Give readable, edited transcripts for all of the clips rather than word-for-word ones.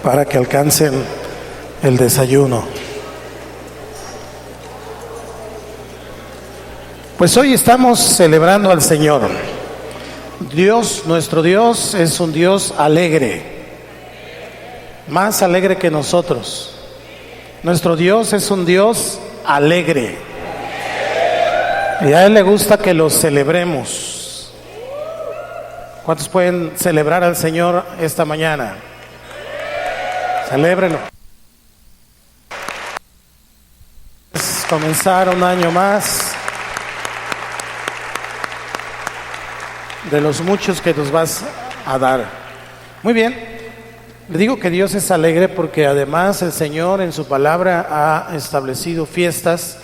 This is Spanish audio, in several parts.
para que alcancen el desayuno. Pues hoy estamos celebrando al Señor. Dios, nuestro Dios, es un Dios alegre, más alegre que nosotros. Nuestro Dios es un Dios alegre y a Él le gusta que lo celebremos. ¿Cuántos pueden celebrar al Señor esta mañana? Celébrelo. Es comenzar un año más de los muchos que nos vas a dar. Muy bien, le digo que Dios es alegre porque además el Señor en su palabra ha establecido fiestas.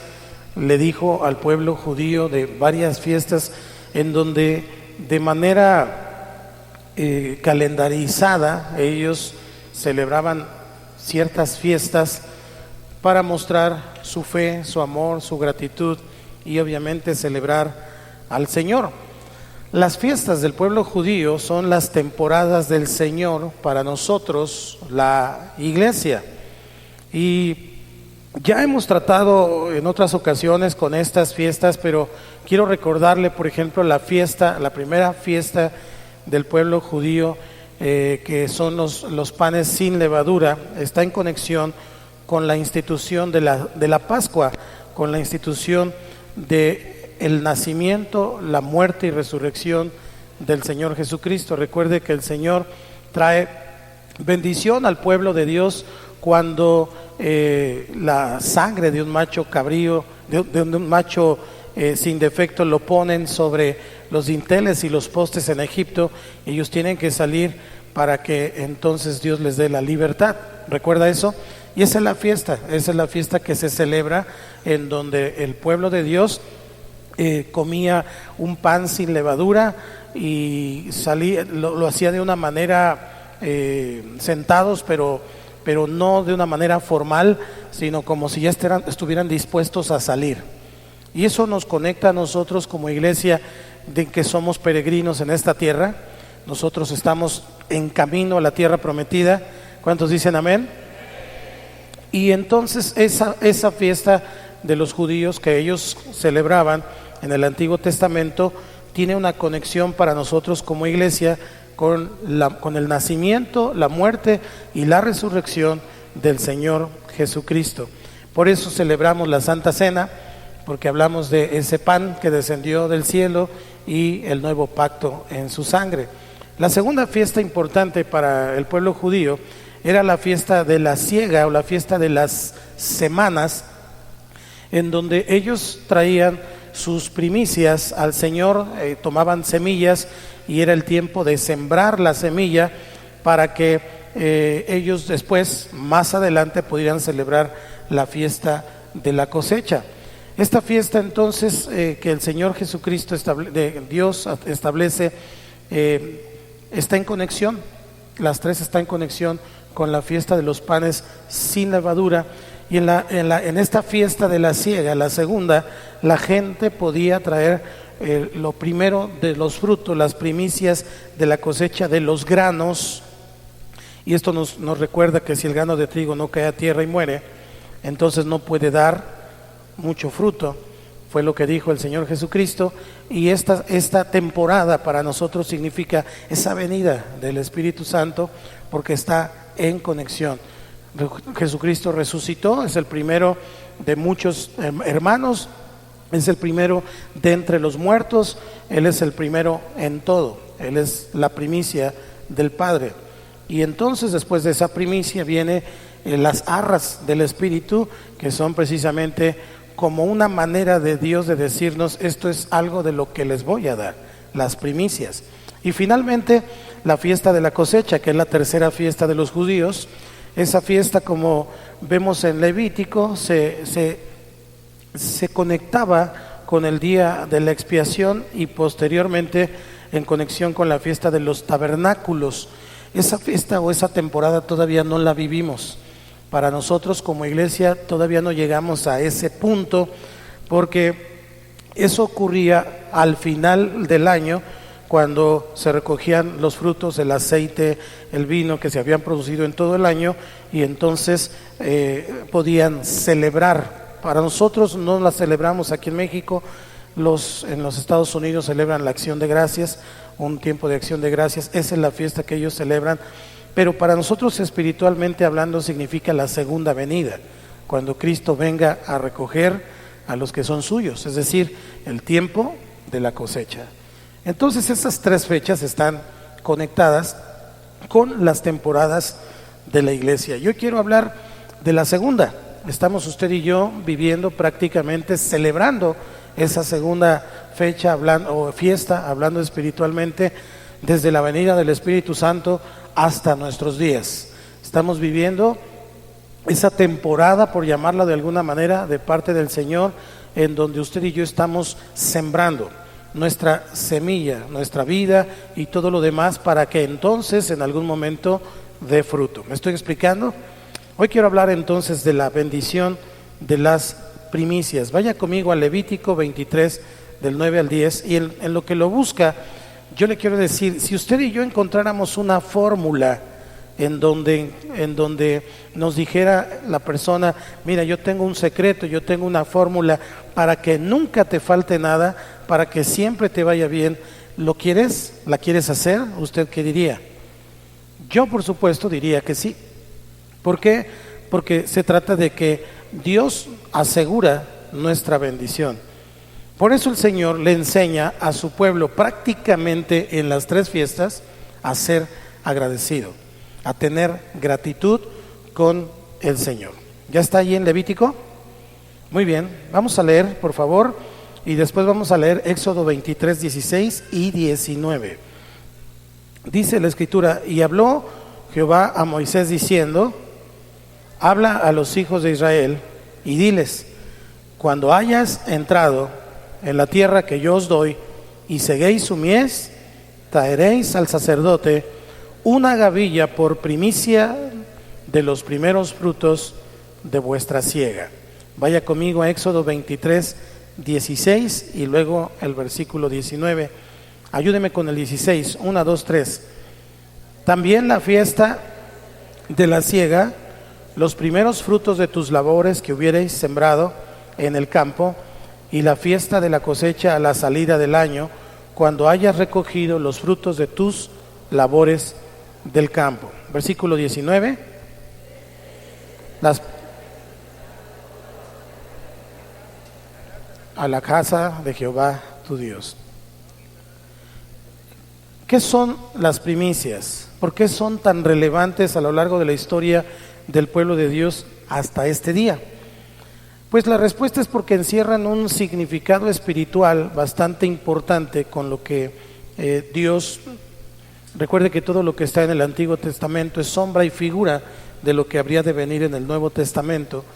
Le dijo al pueblo judío de varias fiestas en donde de manera calendarizada ellos celebraban ciertas fiestas para mostrar su fe, su amor, su gratitud y obviamente celebrar al Señor. Las fiestas del pueblo judío son las temporadas del Señor para nosotros, la iglesia. Y ya hemos tratado en otras ocasiones con estas fiestas, pero quiero recordarle, por ejemplo, la primera fiesta del pueblo judío, que son los panes sin levadura. Está en conexión con la institución de la Pascua, con la institución de el nacimiento, la muerte y resurrección del Señor Jesucristo. Recuerde que el Señor trae bendición al pueblo de Dios cuando la sangre de un macho cabrío, de un macho sin defecto, lo ponen sobre los dinteles y los postes en Egipto. Ellos tienen que salir para que entonces Dios les dé la libertad. ¿Recuerda eso? Y esa es la fiesta que se celebra en donde el pueblo de Dios comía un pan sin levadura y lo hacía de una manera sentados, pero no de una manera formal, sino como si ya estuvieran dispuestos a salir. Y eso nos conecta a nosotros como iglesia, de que somos peregrinos en esta tierra. Nosotros estamos en camino a la tierra prometida. ¿Cuántos dicen amén? Y entonces esa fiesta de los judíos que ellos celebraban en el Antiguo Testamento tiene una conexión para nosotros como iglesia con el nacimiento, la muerte y la resurrección del Señor Jesucristo. Por eso celebramos la Santa Cena, porque hablamos de ese pan que descendió del cielo y el nuevo pacto en su sangre. La segunda fiesta importante para el pueblo judío era la fiesta de la siega o la fiesta de las semanas, en donde ellos traían sus primicias al Señor, tomaban semillas y era el tiempo de sembrar la semilla para que ellos después, más adelante, pudieran celebrar la fiesta de la cosecha. Esta fiesta entonces que el Señor Jesucristo, Dios establece, está en conexión, las tres están en conexión con la fiesta de los panes sin levadura. Y en esta fiesta de la siega, la segunda, la gente podía traer lo primero de los frutos, las primicias de la cosecha de los granos. Y esto nos recuerda que si el grano de trigo no cae a tierra y muere, entonces no puede dar mucho fruto. Fue lo que dijo el Señor Jesucristo. Y esta temporada para nosotros significa esa venida del Espíritu Santo, porque está en conexión. Jesucristo resucitó, es el primero de muchos hermanos, es el primero de entre los muertos, Él es el primero en todo, Él es la primicia del Padre. Y entonces después de esa primicia viene las arras del Espíritu, que son precisamente como una manera de Dios de decirnos: esto es algo de lo que les voy a dar, las primicias. Y finalmente la fiesta de la cosecha, que es la tercera fiesta de los judíos. Esa fiesta, como vemos en Levítico, se conectaba con el día de la expiación y posteriormente en conexión con la fiesta de los tabernáculos. Esa fiesta o esa temporada todavía no la vivimos. Para nosotros como iglesia todavía no llegamos a ese punto, porque eso ocurría al final del año, cuando se recogían los frutos, el aceite, el vino que se habían producido en todo el año, y entonces podían celebrar. Para nosotros no la celebramos aquí en México, en los Estados Unidos celebran la acción de gracias, un tiempo de acción de gracias, esa es la fiesta que ellos celebran, pero para nosotros espiritualmente hablando significa la segunda venida, cuando Cristo venga a recoger a los que son suyos, es decir, el tiempo de la cosecha. Entonces esas tres fechas están conectadas con las temporadas de la iglesia. Yo quiero hablar de la segunda. Estamos usted y yo viviendo prácticamente, celebrando esa segunda fecha o fiesta, hablando espiritualmente, desde la venida del Espíritu Santo hasta nuestros días. Estamos viviendo esa temporada, por llamarla de alguna manera, de parte del Señor, en donde usted y yo estamos sembrando nuestra semilla, nuestra vida y todo lo demás, para que entonces en algún momento dé fruto. ¿Me estoy explicando? Hoy quiero hablar entonces de la bendición de las primicias. Vaya conmigo a Levítico 23, del 9 al 10, y en lo que lo busca, yo le quiero decir, si usted y yo encontráramos una fórmula en donde nos dijera la persona, mira, yo tengo un secreto, yo tengo una fórmula para que nunca te falte nada, para que siempre te vaya bien, ¿lo quieres? ¿La quieres hacer? ¿Usted qué diría? Yo, por supuesto, diría que sí. ¿Por qué? Porque se trata de que Dios asegura nuestra bendición. Por eso el Señor le enseña a su pueblo prácticamente en las tres fiestas a ser agradecido, a tener gratitud con el Señor. ¿Ya está ahí en Levítico? Muy bien, vamos a leer, por favor, y después vamos a leer Éxodo 23, 16 y 19. Dice la Escritura: y habló Jehová a Moisés diciendo, habla a los hijos de Israel y diles, cuando hayas entrado en la tierra que yo os doy y seguéis su mies, traeréis al sacerdote una gavilla por primicia de los primeros frutos de vuestra siega. Vaya conmigo a Éxodo 23, 16 y luego el versículo 19. Ayúdeme con el 16, 1, 2, 3. También la fiesta de la siega, los primeros frutos de tus labores que hubierais sembrado en el campo, y la fiesta de la cosecha a la salida del año, cuando hayas recogido los frutos de tus labores del campo. Versículo 19. A la casa de Jehová tu Dios. ¿Qué son las primicias? ¿Por qué son tan relevantes a lo largo de la historia del pueblo de Dios hasta este día? Pues la respuesta es porque encierran un significado espiritual bastante importante con lo que Dios, recuerde que todo lo que está en el Antiguo Testamento es sombra y figura de lo que habría de venir en el Nuevo Testamento,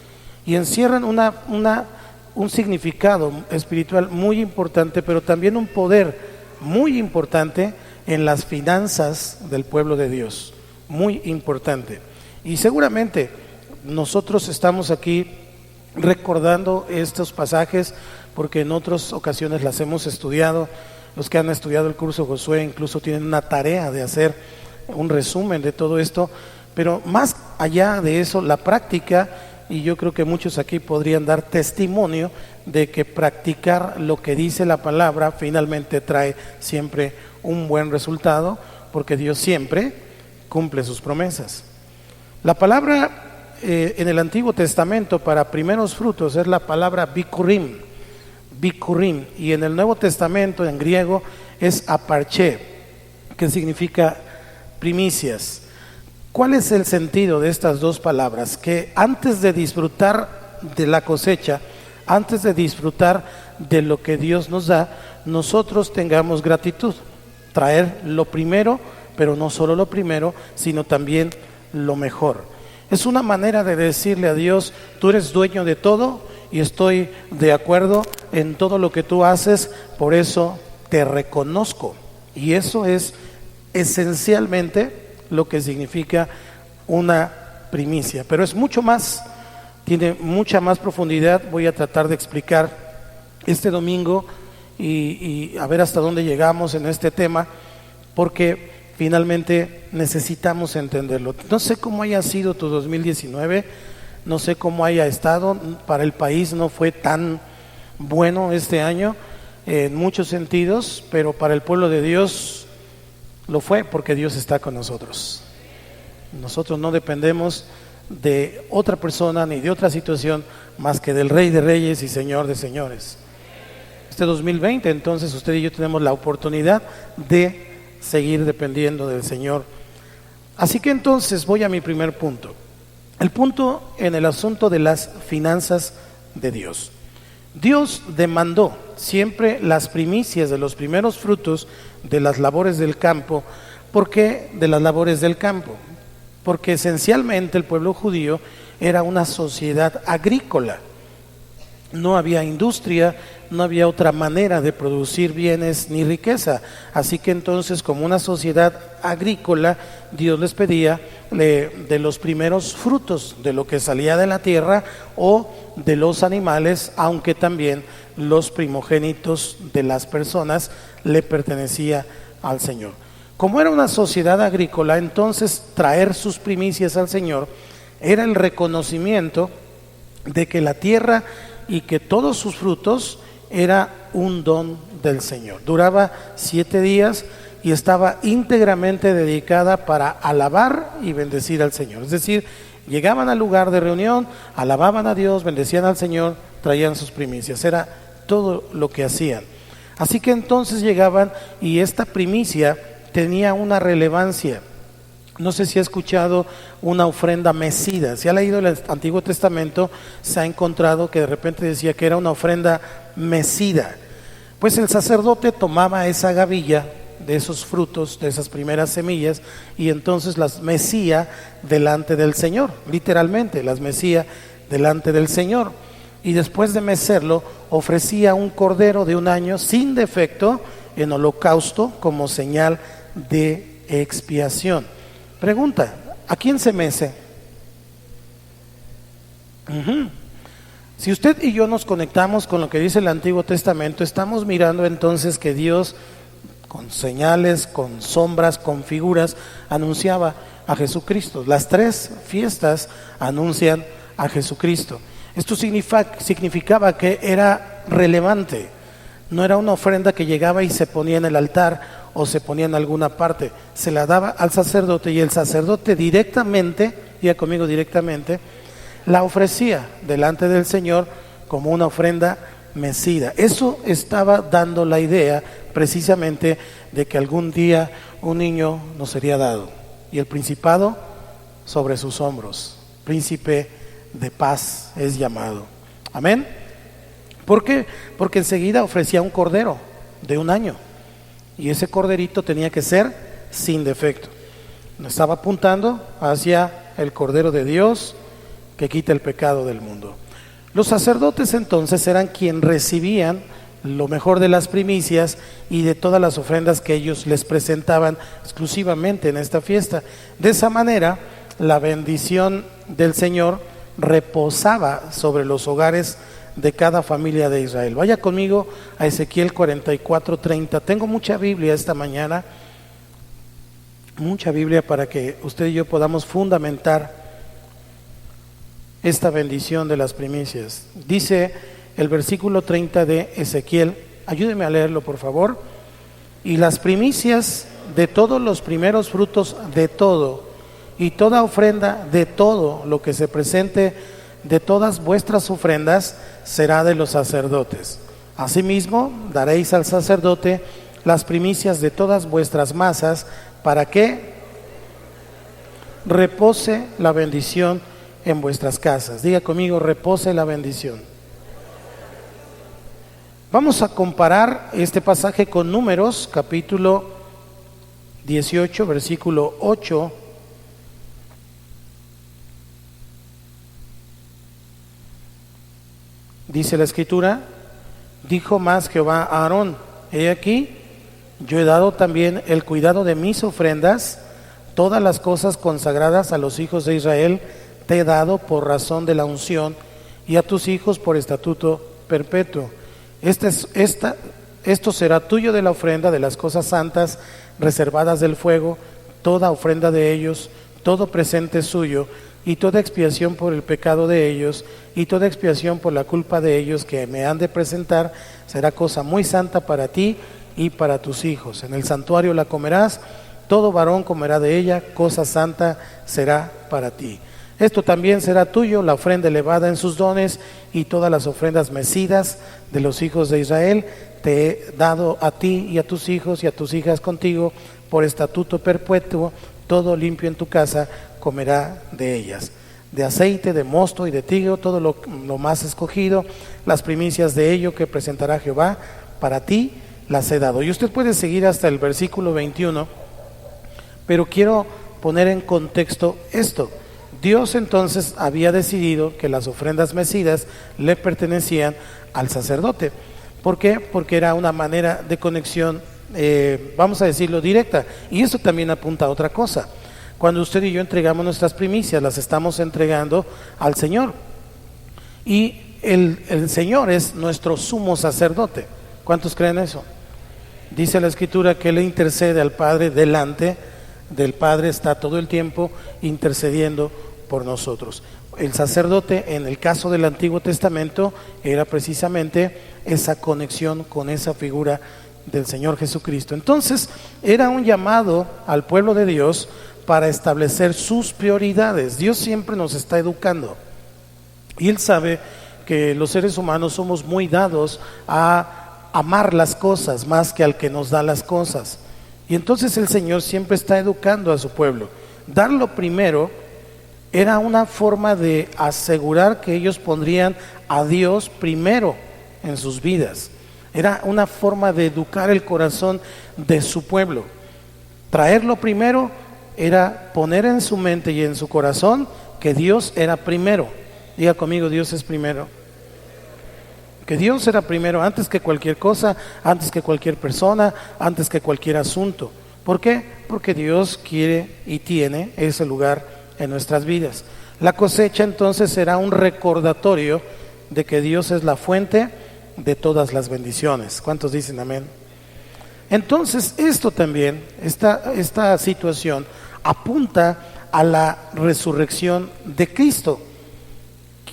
y encierran un significado espiritual muy importante, pero también un poder muy importante en las finanzas del pueblo de Dios, muy importante. Y seguramente nosotros estamos aquí recordando estos pasajes porque en otras ocasiones las hemos estudiado. Los que han estudiado el curso Josué incluso tienen una tarea de hacer un resumen de todo esto, pero más allá de eso, la práctica, y yo creo que muchos aquí podrían dar testimonio de que practicar lo que dice la palabra finalmente trae siempre un buen resultado, porque Dios siempre cumple sus promesas. La palabra en el Antiguo Testamento para primeros frutos es la palabra bikurim, y en el Nuevo Testamento en griego es aparché, que significa primicias. ¿Cuál es el sentido de estas dos palabras? Que antes de disfrutar de la cosecha, antes de disfrutar de lo que Dios nos da, nosotros tengamos gratitud, traer lo primero, pero no solo lo primero, sino también lo mejor. Es una manera de decirle a Dios, tú eres dueño de todo y estoy de acuerdo en todo lo que tú haces, por eso te reconozco. Y eso es esencialmente lo que significa una primicia, pero es mucho más, tiene mucha más profundidad. Voy a tratar de explicar este domingo y a ver hasta dónde llegamos en este tema, porque finalmente necesitamos entenderlo. No sé cómo haya sido tu 2019, no sé cómo haya estado, para el país no fue tan bueno este año en muchos sentidos, pero para el pueblo de Dios lo fue, porque Dios está con nosotros. Nosotros no dependemos de otra persona ni de otra situación más que del Rey de Reyes y Señor de Señores. Este 2020, entonces, usted y yo tenemos la oportunidad de seguir dependiendo del Señor. Así que entonces voy a mi primer punto. El punto en el asunto de las finanzas de Dios. Dios demandó siempre las primicias de los primeros frutos de las labores del campo. ¿Por qué de las labores del campo? Porque esencialmente el pueblo judío era una sociedad agrícola. No había industria, no había otra manera de producir bienes ni riqueza. Así que entonces, como una sociedad agrícola, Dios les pedía de los primeros frutos de lo que salía de la tierra o de los animales, aunque también los primogénitos de las personas le pertenecía al Señor. Como era una sociedad agrícola, entonces traer sus primicias al Señor era el reconocimiento de que la tierra y que todos sus frutos era un don del Señor. Duraba 7 días y estaba íntegramente dedicada para alabar y bendecir al Señor. Es decir, llegaban al lugar de reunión, alababan a Dios, bendecían al Señor, traían sus primicias. Era todo lo que hacían. Así que entonces llegaban y esta primicia tenía una relevancia. No sé si ha escuchado una ofrenda mecida. Si ha leído el Antiguo Testamento, se ha encontrado que de repente decía que era una ofrenda mecida. Pues el sacerdote tomaba esa gavilla de esos frutos, de esas primeras semillas, y entonces las mecía delante del Señor. Literalmente, las mecía delante del Señor. Y después de mecerlo, ofrecía un cordero de 1 año sin defecto en holocausto como señal de expiación. Pregunta, ¿a quién se mece? Si usted y yo nos conectamos con lo que dice el Antiguo Testamento, estamos mirando entonces que Dios, con señales, con sombras, con figuras, anunciaba a Jesucristo. Las 3 fiestas anuncian a Jesucristo. Esto significaba que era relevante. No era una ofrenda que llegaba y se ponía en el altar o se ponía en alguna parte. Se la daba al sacerdote y el sacerdote directamente, diga conmigo directamente, la ofrecía delante del Señor como una ofrenda mecida. Eso estaba dando la idea precisamente de que algún día un niño nos sería dado y el principado sobre sus hombros. Príncipe de paz es llamado. Amén. ¿Por qué? Porque enseguida ofrecía un cordero de 1 año y ese corderito tenía que ser sin defecto. Estaba apuntando hacia el Cordero de Dios que quita el pecado del mundo. Los sacerdotes entonces eran quienes recibían lo mejor de las primicias y de todas las ofrendas que ellos les presentaban exclusivamente en esta fiesta. De esa manera, la bendición del Señor reposaba sobre los hogares de cada familia de Israel. Vaya conmigo a Ezequiel 44:30. Tengo mucha Biblia esta mañana, mucha Biblia para que usted y yo podamos fundamentar esta bendición de las primicias. Dice el versículo 30 de Ezequiel, ayúdeme a leerlo por favor. Y las primicias de todos los primeros frutos de todo, y toda ofrenda de todo lo que se presente de todas vuestras ofrendas será de los sacerdotes. Asimismo, daréis al sacerdote las primicias de todas vuestras masas, para que repose la bendición en vuestras casas. Diga conmigo, repose la bendición. Vamos a comparar este pasaje con Números, capítulo 18, versículo 8. Dice la Escritura, dijo más Jehová a Aarón, he aquí, yo he dado también el cuidado de mis ofrendas, todas las cosas consagradas a los hijos de Israel te he dado por razón de la unción, y a tus hijos por estatuto perpetuo. Esta Esto será tuyo de la ofrenda de las cosas santas reservadas del fuego, toda ofrenda de ellos, todo presente suyo, y toda expiación por el pecado de ellos, y toda expiación por la culpa de ellos que me han de presentar, será cosa muy santa para ti y para tus hijos. En el santuario la comerás, todo varón comerá de ella, cosa santa será para ti. Esto también será tuyo, la ofrenda elevada en sus dones y todas las ofrendas mecidas de los hijos de Israel, te he dado a ti y a tus hijos y a tus hijas contigo por estatuto perpetuo, todo limpio en tu casa comerá de ellas. De aceite, de mosto y de trigo, todo lo más escogido, las primicias de ello que presentará Jehová, para ti las he dado. Y usted puede seguir hasta el versículo 21, pero quiero poner en contexto esto. Dios entonces había decidido que las ofrendas mecidas le pertenecían al sacerdote. ¿Por qué? Porque era una manera de conexión, vamos a decirlo, directa. Y eso también apunta a otra cosa. Cuando usted y yo entregamos nuestras primicias, las estamos entregando al Señor. Y el Señor es nuestro sumo sacerdote. ¿Cuántos creen eso? Dice la Escritura que Él intercede al Padre, delante del Padre está todo el tiempo intercediendo por nosotros. El sacerdote, en el caso del Antiguo Testamento, era precisamente esa conexión con esa figura del Señor Jesucristo. Entonces, era un llamado al pueblo de Dios para establecer sus prioridades. Dios siempre nos está educando y Él sabe que los seres humanos somos muy dados a amar las cosas más que al que nos da las cosas. Y entonces el Señor siempre está educando a su pueblo. Darlo primero era una forma de asegurar que ellos pondrían a Dios primero en sus vidas. Era una forma de educar el corazón de su pueblo. Traerlo primero era poner en su mente y en su corazón que Dios era primero. Diga conmigo, Dios es primero. Que Dios era primero antes que cualquier cosa, antes que cualquier persona, antes que cualquier asunto. ¿Por qué? Porque Dios quiere y tiene ese lugar en nuestras vidas. La cosecha entonces será un recordatorio de que Dios es la fuente de todas las bendiciones. ¿Cuántos dicen amén? Entonces esto también, esta situación apunta a la resurrección de Cristo,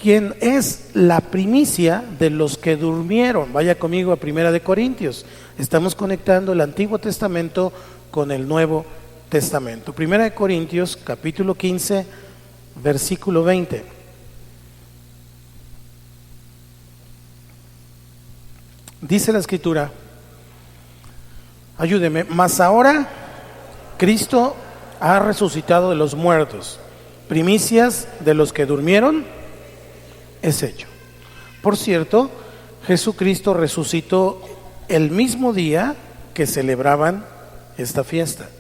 quien es la primicia de los que durmieron. Vaya conmigo a 1 Corintios. Estamos conectando el Antiguo Testamento con el Nuevo Testamento. 1 Corintios capítulo 15, versículo 20. Dice la Escritura, ayúdeme, mas ahora Cristo ha resucitado de los muertos, primicias de los que durmieron es hecho. Por cierto, Jesucristo resucitó el mismo día que celebraban esta fiesta.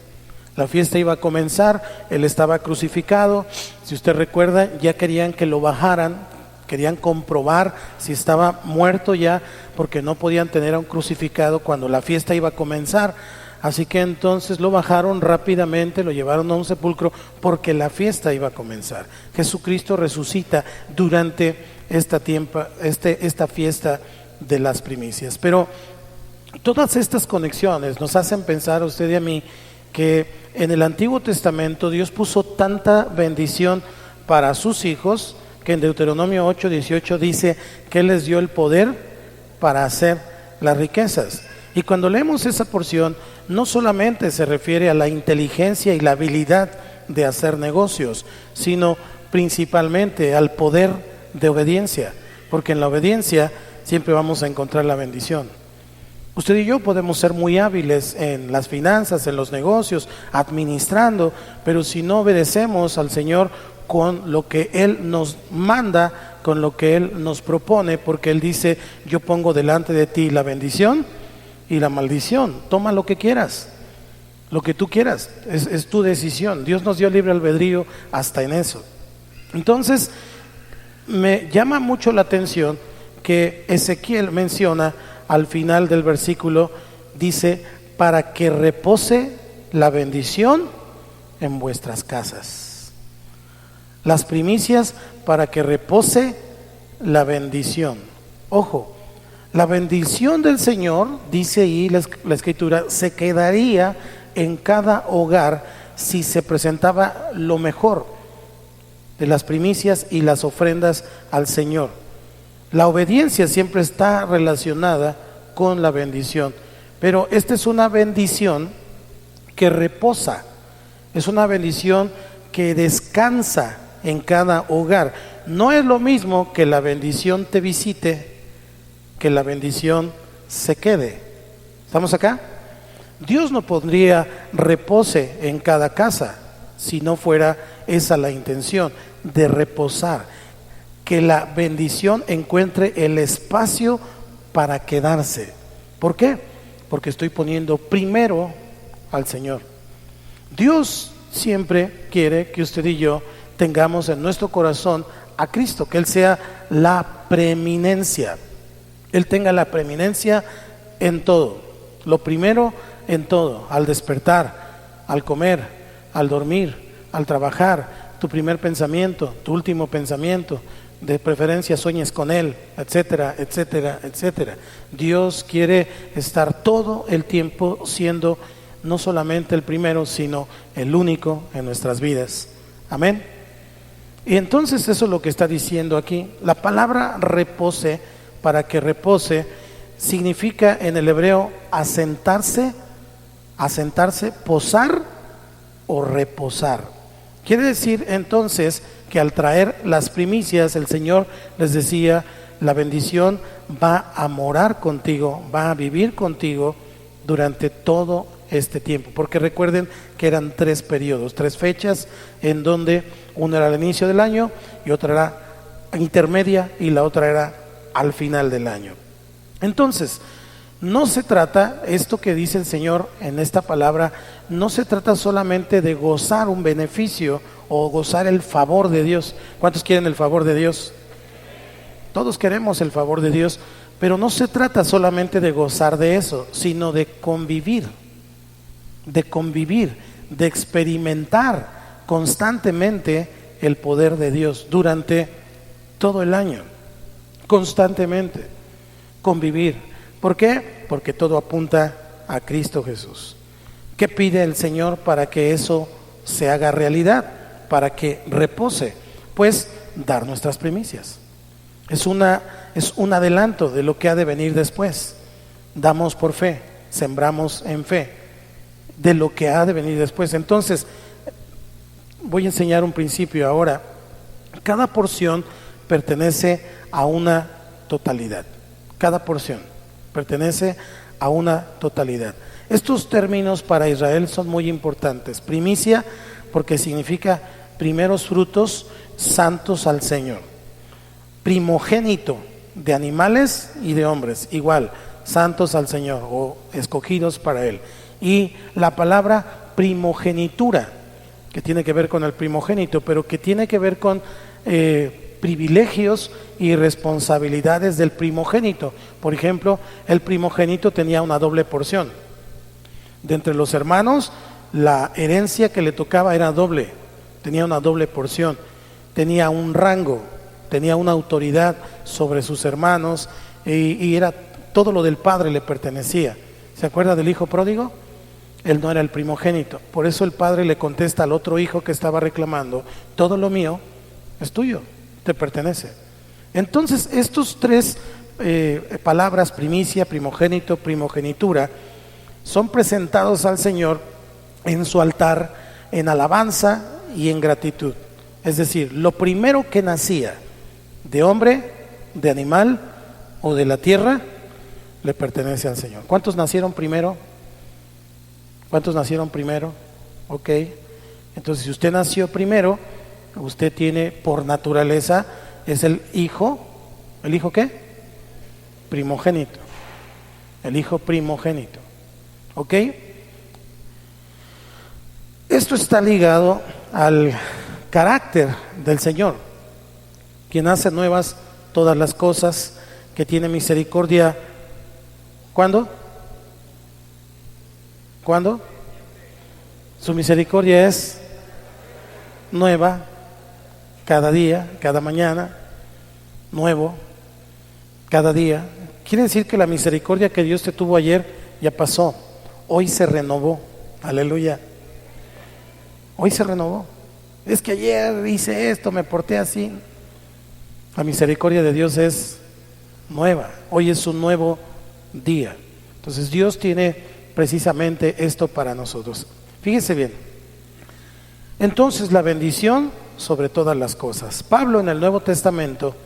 La fiesta iba a comenzar, Él estaba crucificado. Si usted recuerda, ya querían que lo bajaran, querían comprobar si estaba muerto ya, porque no podían tener a un crucificado cuando la fiesta iba a comenzar. Así que entonces lo bajaron rápidamente, lo llevaron a un sepulcro porque la fiesta iba a comenzar. Jesucristo resucita durante esta fiesta de las primicias. Pero todas estas conexiones nos hacen pensar a usted y a mí que en el Antiguo Testamento Dios puso tanta bendición para sus hijos que en Deuteronomio 8:18 dice que Él les dio el poder para hacer las riquezas. Y cuando leemos esa porción, no solamente se refiere a la inteligencia y la habilidad de hacer negocios, sino principalmente al poder de obediencia, porque en la obediencia siempre vamos a encontrar la bendición. Usted y yo podemos ser muy hábiles en las finanzas, en los negocios, administrando, pero si no obedecemos al Señor con lo que Él nos manda, con lo que Él nos propone, porque Él dice, yo pongo delante de ti la bendición y la maldición, toma lo que quieras, lo que tú quieras, es tu decisión. Dios nos dio libre albedrío hasta en eso. Entonces, me llama mucho la atención que Ezequiel menciona al final del versículo, dice, para que repose la bendición en vuestras casas. Las primicias para que repose la bendición. Ojo, La bendición del Señor, dice ahí la Escritura, se quedaría en cada hogar si se presentaba lo mejor de las primicias y las ofrendas al Señor. La obediencia siempre está relacionada con la bendición, pero esta es una bendición que reposa, es una bendición que descansa en cada hogar. No es lo mismo que la bendición te visite, que la bendición se quede. ¿Estamos acá? Dios no pondría repose en cada casa si no fuera esa la intención de reposar, que la bendición encuentre el espacio para quedarse. ¿Por qué? Porque estoy poniendo primero al Señor. Dios siempre quiere que usted y yo tengamos en nuestro corazón a Cristo, que Él sea la preeminencia. Él tenga la preeminencia en todo, lo primero en todo, al despertar, al comer, al dormir, al trabajar, tu primer pensamiento, tu último pensamiento, de preferencia sueñes con Él, etcétera, etcétera, etcétera. Dios quiere estar todo el tiempo siendo no solamente el primero, sino el único en nuestras vidas. Amén. Y entonces eso es lo que está diciendo aquí. La palabra repose, para que repose, significa en el hebreo asentarse, posar o reposar. Quiere decir entonces que al traer las primicias, el Señor les decía, la bendición va a morar contigo, va a vivir contigo durante todo este tiempo. Porque recuerden que eran 3 periodos, 3 fechas, en donde una era al inicio del año y otra era intermedia y la otra era al final del año. Entonces, no se trata, esto que dice el Señor en esta palabra, no se trata solamente de gozar un beneficio o gozar el favor de Dios. ¿Cuántos quieren el favor de Dios? Todos queremos el favor de Dios, pero no se trata solamente de gozar de eso, sino de convivir, de experimentar constantemente el poder de Dios durante todo el año, constantemente, convivir. ¿Por qué? Porque todo apunta a Cristo Jesús. ¿Qué pide el Señor para que eso se haga realidad? Para que repose, pues dar nuestras primicias. Es un adelanto de lo que ha de venir después. Damos por fe, sembramos en fe de lo que ha de venir después. Entonces, voy a enseñar un principio ahora. Cada porción pertenece a una totalidad. Cada porción pertenece a una totalidad. Estos términos para Israel son muy importantes. Primicia, porque significa primeros frutos santos al Señor. Primogénito, de animales y de hombres, igual, santos al Señor o escogidos para Él. Y la palabra primogenitura, que tiene que ver con el primogénito, pero que tiene que ver con privilegios y responsabilidades del primogénito. Por ejemplo, el primogénito tenía una doble porción. De entre los hermanos, la herencia que le tocaba era doble, tenía una doble porción, tenía un rango, tenía una autoridad sobre sus hermanos y era todo lo del padre le pertenecía. ¿Se acuerda del hijo pródigo? Él no era el primogénito, por eso el padre le contesta al otro hijo que estaba reclamando, todo lo mío es tuyo, te pertenece. Entonces estos 3 palabras, primicia, primogénito, primogenitura, son presentados al Señor en su altar en alabanza y en gratitud. Es decir, lo primero que nacía de hombre, de animal o de la tierra, le pertenece al Señor. ¿Cuántos nacieron primero? ¿Cuántos nacieron primero? Ok. Entonces, si usted nació primero, usted tiene por naturaleza, es el hijo. ¿El hijo qué? Primogénito. El hijo primogénito. ¿Ok? Esto está ligado al carácter del Señor, quien hace nuevas todas las cosas, que tiene misericordia. ¿Cuándo? ¿Cuándo? Su misericordia es nueva cada día, cada mañana, nuevo, cada día. Quiere decir que la misericordia que Dios te tuvo ayer ya pasó, hoy se renovó. Aleluya. Hoy se renovó. Es que ayer hice esto, me porté así. La misericordia de Dios es nueva, hoy es un nuevo día. Entonces Dios tiene precisamente esto para nosotros. Fíjese bien. Entonces la bendición sobre todas las cosas. Pablo en el Nuevo Testamento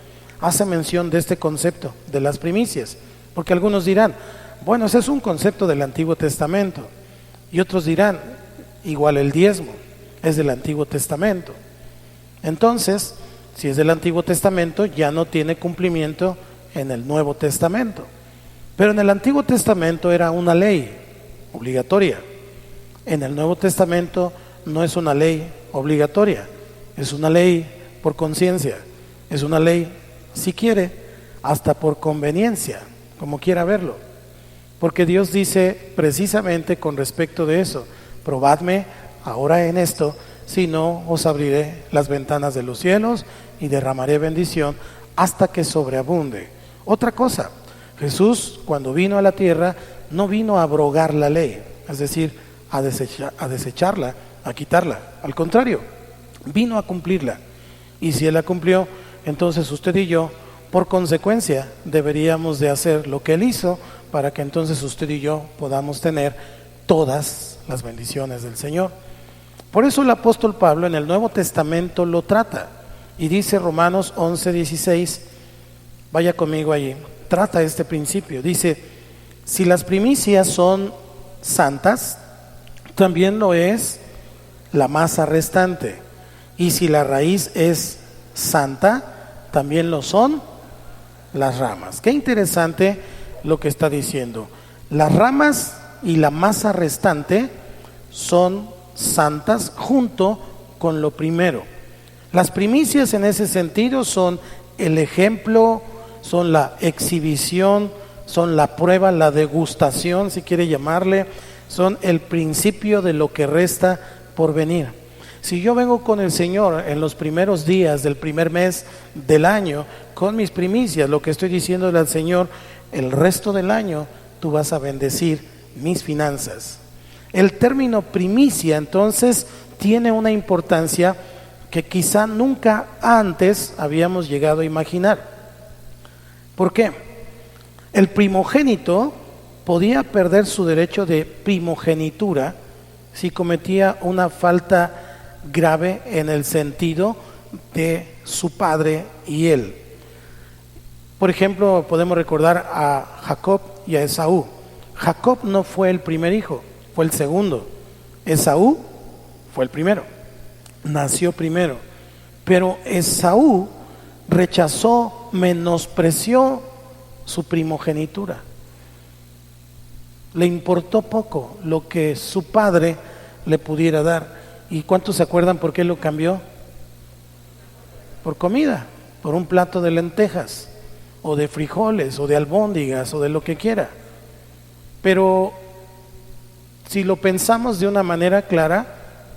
hace mención de este concepto de las primicias, porque algunos dirán, bueno, ese es un concepto del Antiguo Testamento, y otros dirán, igual el diezmo es del Antiguo Testamento. Entonces, si es del Antiguo Testamento, ya no tiene cumplimiento en el Nuevo Testamento. Pero en el Antiguo Testamento era una ley obligatoria. En el Nuevo Testamento no es una ley obligatoria, es una ley por conciencia, es una ley, si quiere, hasta por conveniencia, como quiera verlo. Porque Dios dice precisamente con respecto de eso, probadme ahora en esto, si no os abriré las ventanas de los cielos y derramaré bendición hasta que sobreabunde. Otra cosa, Jesús cuando vino a la tierra no vino a abrogar la ley, es decir, a desecharla, a quitarla. Al contrario, vino a cumplirla. Y si Él la cumplió, entonces usted y yo, por consecuencia, deberíamos de hacer lo que Él hizo para que entonces usted y yo podamos tener todas las bendiciones del Señor. Por eso el apóstol Pablo en el Nuevo Testamento lo trata. Y dice Romanos 11:16, vaya conmigo allí, trata este principio. Dice, si las primicias son santas, también lo es la masa restante. Y si la raíz es santa, también lo son las ramas. Qué interesante lo que está diciendo. Las ramas y la masa restante son santas junto con lo primero. Las primicias en ese sentido son el ejemplo, son la exhibición, son la prueba, la degustación, si quiere llamarle, son el principio de lo que resta por venir. Si yo vengo con el Señor en los primeros días del primer mes del año, con mis primicias, lo que estoy diciéndole al Señor, el resto del año tú vas a bendecir mis finanzas. El término primicia entonces tiene una importancia que quizá nunca antes habíamos llegado a imaginar. ¿Por qué? El primogénito podía perder su derecho de primogenitura si cometía una falta grave en el sentido de su padre y él. Por ejemplo, podemos recordar a Jacob y a Esaú. Jacob no fue el primer hijo, fue el segundo. Esaú fue el primero, nació primero. Pero Esaú rechazó, menospreció su primogenitura. Le importó poco lo que su padre le pudiera dar. ¿Y cuántos se acuerdan por qué lo cambió? Por comida, por un plato de lentejas, o de frijoles, o de albóndigas, o de lo que quiera. Pero si lo pensamos de una manera clara,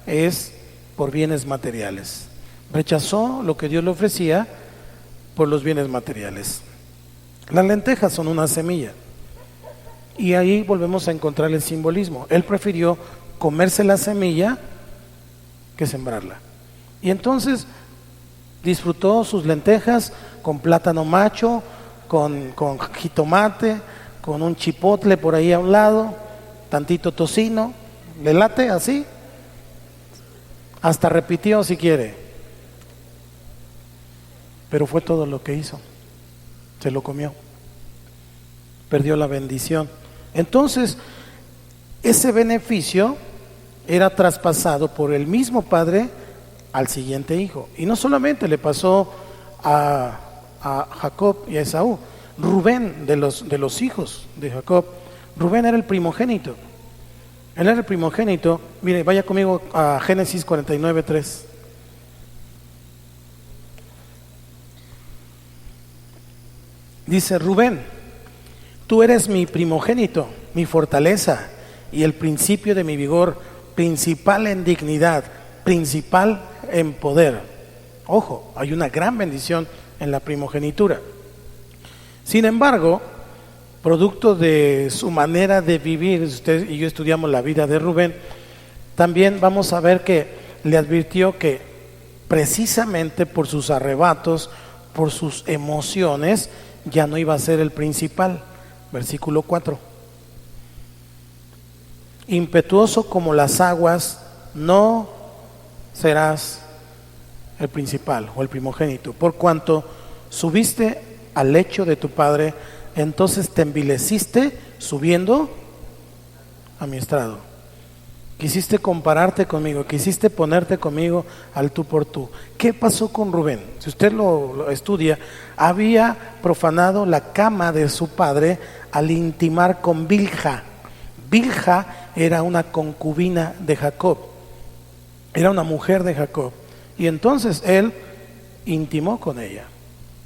es por bienes materiales. Rechazó lo que Dios le ofrecía por los bienes materiales. Las lentejas son una semilla. Y ahí volvemos a encontrar el simbolismo. Él prefirió comerse la semilla que sembrarla. Y entonces disfrutó sus lentejas con plátano macho, con jitomate, con un chipotle por ahí a un lado, tantito tocino. ¿Le late así? Hasta repitió si quiere. Pero fue todo lo que hizo. Se lo comió. Perdió la bendición. Entonces, ese beneficio era traspasado por el mismo padre al siguiente hijo. Y no solamente le pasó a Jacob y a Esaú. Rubén, de los hijos de Jacob, Rubén era el primogénito. Él era el primogénito. Mire, vaya conmigo a Génesis 49:3. Dice Rubén, tú eres mi primogénito, mi fortaleza y el principio de mi vigor, principal en dignidad, principal en poder. Ojo, hay una gran bendición en la primogenitura. Sin embargo, producto de su manera de vivir. Usted y yo estudiamos la vida de Rubén, también vamos a ver que le advirtió que precisamente por sus arrebatos, por sus emociones, ya no iba a ser el principal. Versículo 4. Impetuoso como las aguas, no serás el principal o el primogénito, por cuanto subiste al lecho de tu padre, entonces te envileciste subiendo a mi estrado. Quisiste compararte conmigo, quisiste ponerte conmigo al tú por tú. ¿Qué pasó con Rubén? Si usted lo estudia, había profanado la cama de su padre al intimar con Bilha. Bilha era una concubina de Jacob, era una mujer de Jacob, y entonces él intimó con ella.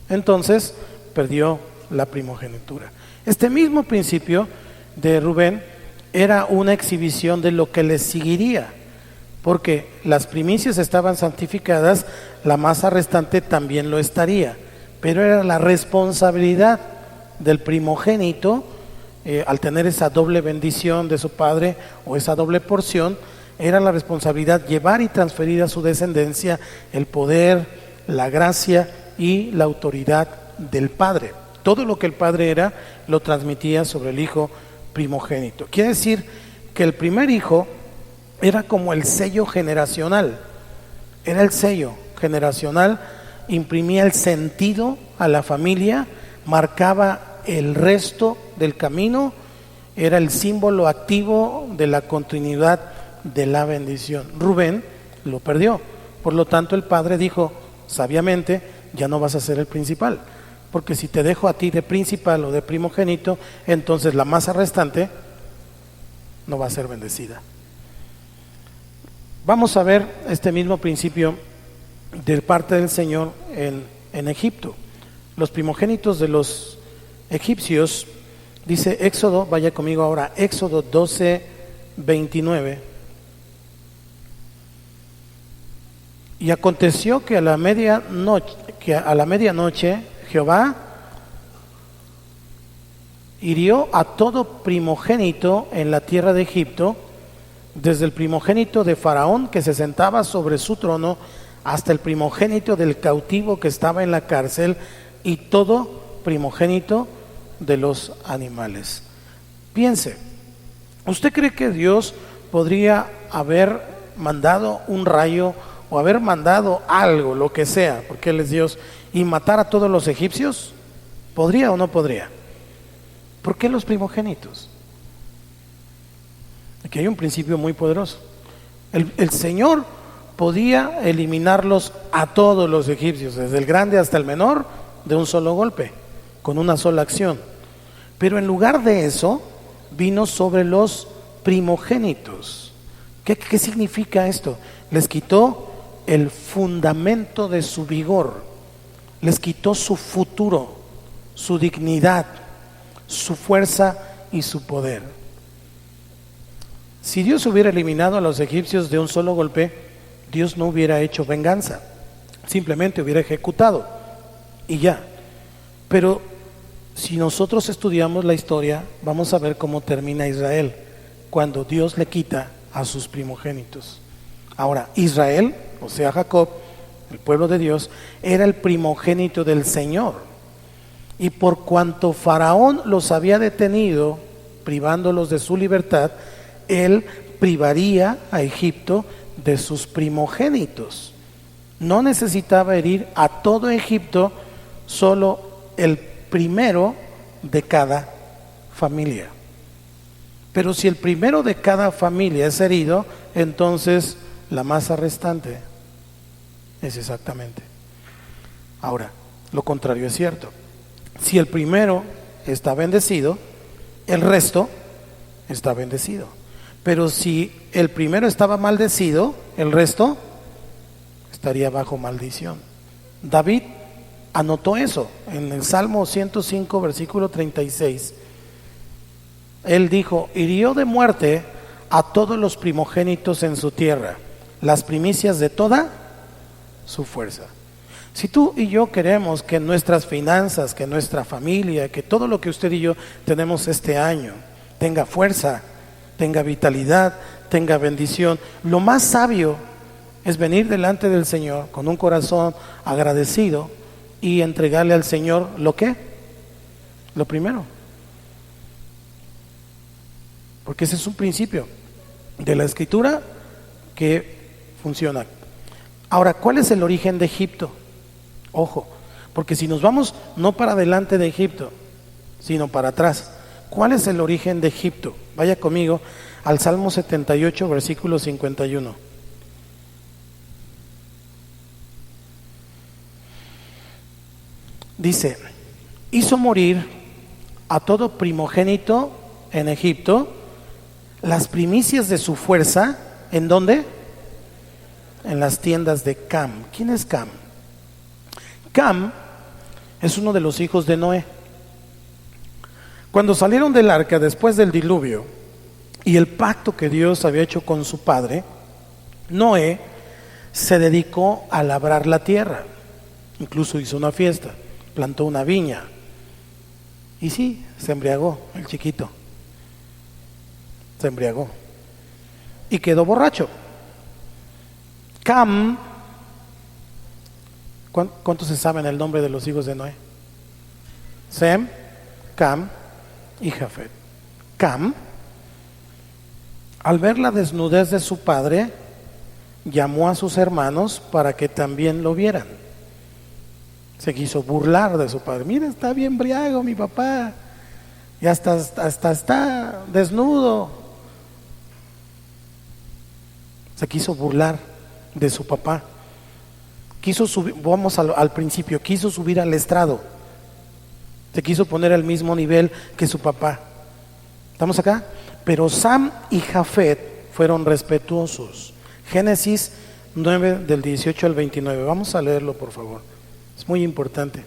Entonces perdió la primogenitura. Este mismo principio de Rubén era una exhibición de lo que le seguiría, porque las primicias estaban santificadas, la masa restante también lo estaría, pero era la responsabilidad del primogénito, al tener esa doble bendición de su padre o esa doble porción, era la responsabilidad llevar y transferir a su descendencia el poder, la gracia y la autoridad del padre. Todo lo que el padre era lo transmitía sobre el hijo primogénito. Quiere decir que el primer hijo era como el sello generacional, era el sello generacional, imprimía el sentido a la familia, marcaba el resto del camino, era el símbolo activo de la continuidad de la bendición. Rubén lo perdió, por lo tanto el padre dijo sabiamente: ya no vas a ser el principal, porque si te dejo a ti de principal o de primogénito, entonces la masa restante no va a ser bendecida. Vamos a ver este mismo principio de parte del Señor en Egipto. Los primogénitos de los egipcios, dice Éxodo, vaya conmigo ahora, Éxodo 12:29. Y aconteció que a la medianoche Jehová hirió a todo primogénito en la tierra de Egipto, desde el primogénito de Faraón que se sentaba sobre su trono, hasta el primogénito del cautivo que estaba en la cárcel, y todo primogénito de los animales. Piense, ¿usted cree que Dios podría haber mandado un rayo o haber mandado algo, lo que sea, porque Él es Dios, y matar a todos los egipcios? ¿Podría o no podría? ¿Por qué los primogénitos? Aquí hay un principio muy poderoso. El Señor podía eliminarlos a todos los egipcios, desde el grande hasta el menor, de un solo golpe, con una sola acción. Pero en lugar de eso, vino sobre los primogénitos. ¿Qué significa esto? Les quitó el fundamento de su vigor, les quitó su futuro, su dignidad, su fuerza y su poder. Si Dios hubiera eliminado a los egipcios de un solo golpe, Dios no hubiera hecho venganza, simplemente hubiera ejecutado y ya. Pero si nosotros estudiamos la historia, vamos a ver cómo termina Israel cuando Dios le quita a sus primogénitos. Ahora, Israel, o sea Jacob, el pueblo de Dios, era el primogénito del Señor, y por cuanto Faraón los había detenido, privándolos de su libertad, él privaría a Egipto de sus primogénitos. No necesitaba herir a todo Egipto, solo el primero de cada familia. Pero si el primero de cada familia es herido, entonces la masa restante es exactamente. Ahora, lo contrario es cierto. Si el primero está bendecido, el resto está bendecido. Pero si el primero estaba maldecido, el resto estaría bajo maldición. David anotó eso en el Salmo 105, versículo 36. Él dijo: hirió de muerte a todos los primogénitos en su tierra, las primicias de toda su fuerza. Si tú y yo queremos que nuestras finanzas, que nuestra familia, que todo lo que usted y yo tenemos este año tenga fuerza, tenga vitalidad, tenga bendición, lo más sabio es venir delante del Señor con un corazón agradecido y entregarle al Señor ¿lo qué? Lo primero. Porque ese es un principio de la Escritura que funciona. Ahora, ¿cuál es el origen de Egipto? Ojo, porque si nos vamos no para adelante de Egipto, sino para atrás, ¿cuál es el origen de Egipto? Vaya conmigo al Salmo 78, versículo 51. Dice, hizo morir a todo primogénito en Egipto, las primicias de su fuerza, ¿en dónde? En las tiendas de Cam. ¿Quién es Cam? Cam es uno de los hijos de Noé. Cuando salieron del arca después del diluvio y el pacto que Dios había hecho con su padre, Noé se dedicó a labrar la tierra. Incluso hizo una fiesta, plantó una viña. Y sí, se embriagó el chiquito. Se embriagó. Y quedó borracho. Cam, ¿cuántos se saben el nombre de los hijos de Noé? Sem, Cam y Jafet. Cam, al ver la desnudez de su padre, llamó a sus hermanos para que también lo vieran. Se quiso burlar de su padre. Mira, está bien embriago mi papá. Y hasta está desnudo. Se quiso burlar de su papá. Quiso subir, vamos al principio, quiso subir al estrado. Se quiso poner al mismo nivel que su papá. ¿Estamos acá? Pero Sam y Jafet fueron respetuosos. Génesis 9 del 18 al 29. Vamos a leerlo, por favor. Es muy importante.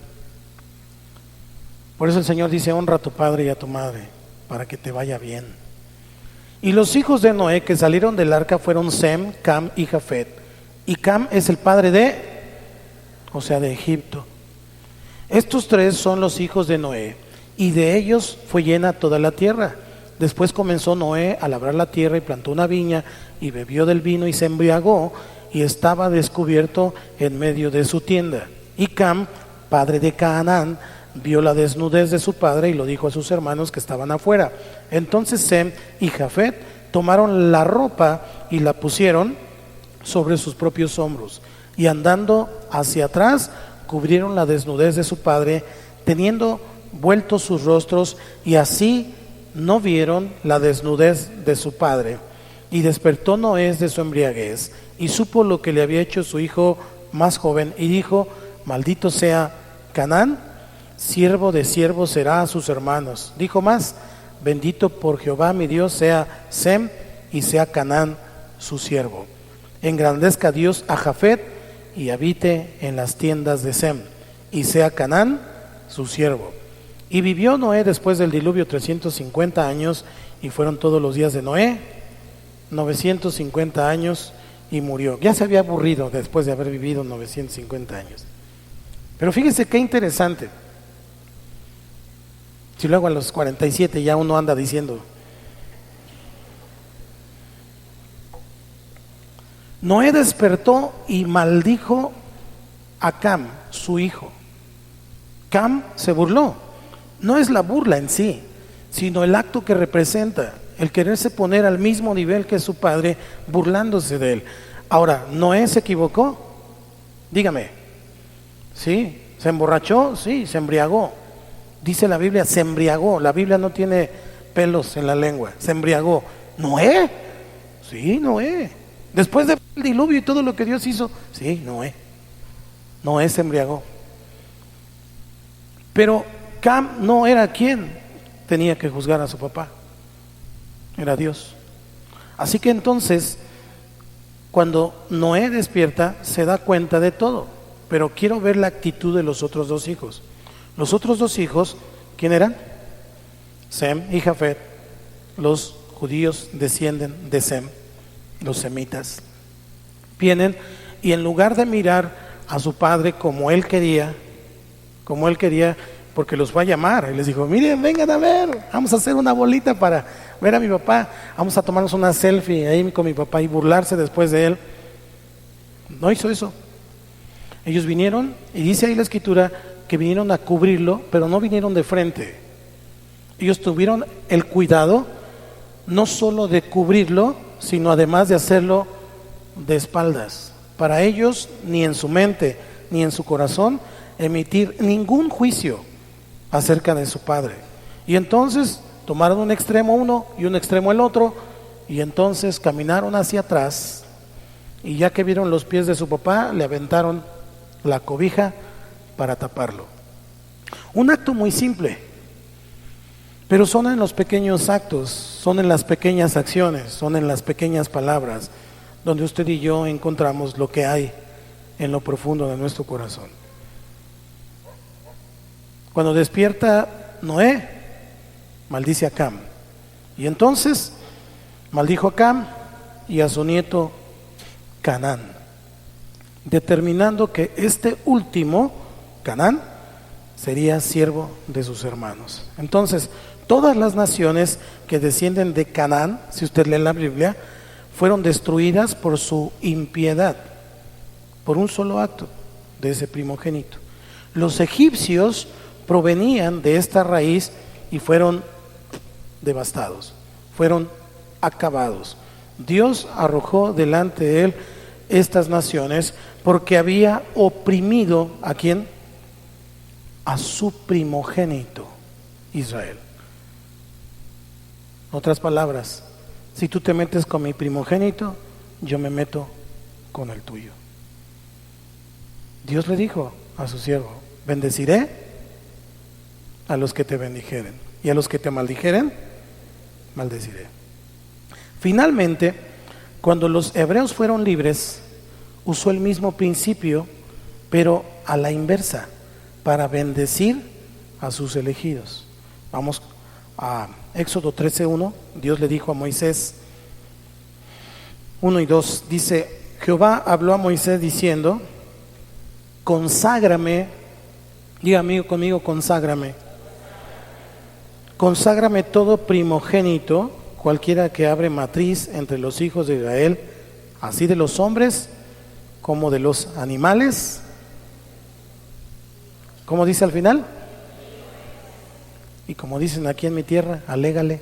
Por eso el Señor dice, honra a tu padre y a tu madre, para que te vaya bien. Y los hijos de Noé que salieron del arca fueron Sem, Cam y Jafet. Y Cam es el padre de, o sea, de Egipto. Estos tres son los hijos de Noé, y de ellos fue llena toda la tierra. Después comenzó Noé a labrar la tierra y plantó una viña, y bebió del vino y se embriagó, y estaba descubierto en medio de su tienda. Y Cam, padre de Canaán, vio la desnudez de su padre y lo dijo a sus hermanos que estaban afuera. Entonces Sem y Jafet tomaron la ropa y la pusieron sobre sus propios hombros, y andando hacia atrás cubrieron la desnudez de su padre, teniendo vueltos sus rostros, y así no vieron la desnudez de su padre. Y despertó Noé de su embriaguez y supo lo que le había hecho su hijo más joven, y dijo, maldito sea Canaán, siervo de siervos será a sus hermanos. Dijo más, bendito por Jehová mi Dios sea Sem, y sea Canaán su siervo. Engrandezca Dios a Jafet y habite en las tiendas de Sem, y sea Canaán su siervo. Y vivió Noé después del diluvio 350 años, y fueron todos los días de Noé 950 años, y murió. Ya se había aburrido después de haber vivido 950 años. Pero fíjense qué interesante. Si luego a los 47 ya uno anda diciendo, Noé despertó y maldijo a Cam, su hijo. Cam se burló. No es la burla en sí, sino el acto que representa, el quererse poner al mismo nivel que su padre, burlándose de él. Ahora, ¿Noé se equivocó? Dígame. ¿Sí? ¿Se emborrachó? Sí, se embriagó. Dice la Biblia, se embriagó. La Biblia no tiene pelos en la lengua. Se embriagó. ¿Noé? Sí, Noé. Después del diluvio y todo lo que Dios hizo, sí, Noé. Noé se embriagó. Pero Cam no era quien tenía que juzgar a su papá. Era Dios. Así que entonces, cuando Noé despierta, se da cuenta de todo. Pero quiero ver la actitud de los otros dos hijos. Los otros dos hijos, ¿quién eran? Sem y Jafet. Los judíos descienden de Sem, los semitas. Vienen y en lugar de mirar a su padre como él quería, porque los fue a llamar. Y les dijo: miren, vengan a ver, vamos a hacer una bolita para ver a mi papá, vamos a tomarnos una selfie ahí con mi papá y burlarse después de él. No hizo eso. Ellos vinieron, y dice ahí la escritura que vinieron a cubrirlo, pero no vinieron de frente. Ellos tuvieron el cuidado no solo de cubrirlo, sino además de hacerlo de espaldas. Para ellos, ni en su mente ni en su corazón, emitir ningún juicio acerca de su padre. Y entonces tomaron un extremo uno y un extremo el otro, y entonces caminaron hacia atrás, y ya que vieron los pies de su papá, le aventaron la cobija para taparlo. Un acto muy simple, pero son en los pequeños actos, son en las pequeñas acciones, son en las pequeñas palabras donde usted y yo encontramos lo que hay en lo profundo de nuestro corazón. Cuando despierta Noé, maldice a Cam, y entonces maldijo a Cam y a su nieto Canaán, determinando que este último, Canaán, sería siervo de sus hermanos. Entonces, todas las naciones que descienden de Canaán, si usted lee la Biblia, fueron destruidas por su impiedad, por un solo acto de ese primogénito. Los egipcios provenían de esta raíz y fueron devastados, fueron acabados. Dios arrojó delante de él estas naciones porque había oprimido ¿a quién? A su primogénito, Israel. En otras palabras, si tú te metes con mi primogénito, yo me meto con el tuyo. Dios le dijo a su siervo: bendeciré a los que te bendijeren, y a los que te maldijeren, maldeciré. Finalmente, cuando los hebreos fueron libres, usó el mismo principio, pero a la inversa, para bendecir a sus elegidos. Vamos a Éxodo 13:1. Dios le dijo a Moisés, 1 y 2, dice: Jehová habló a Moisés diciendo: conságrame, diga amigo conmigo, conságrame. Conságrame todo primogénito, cualquiera que abre matriz entre los hijos de Israel, así de los hombres como de los animales. ¿Cómo dice al final? Y como dicen aquí en mi tierra, alégale.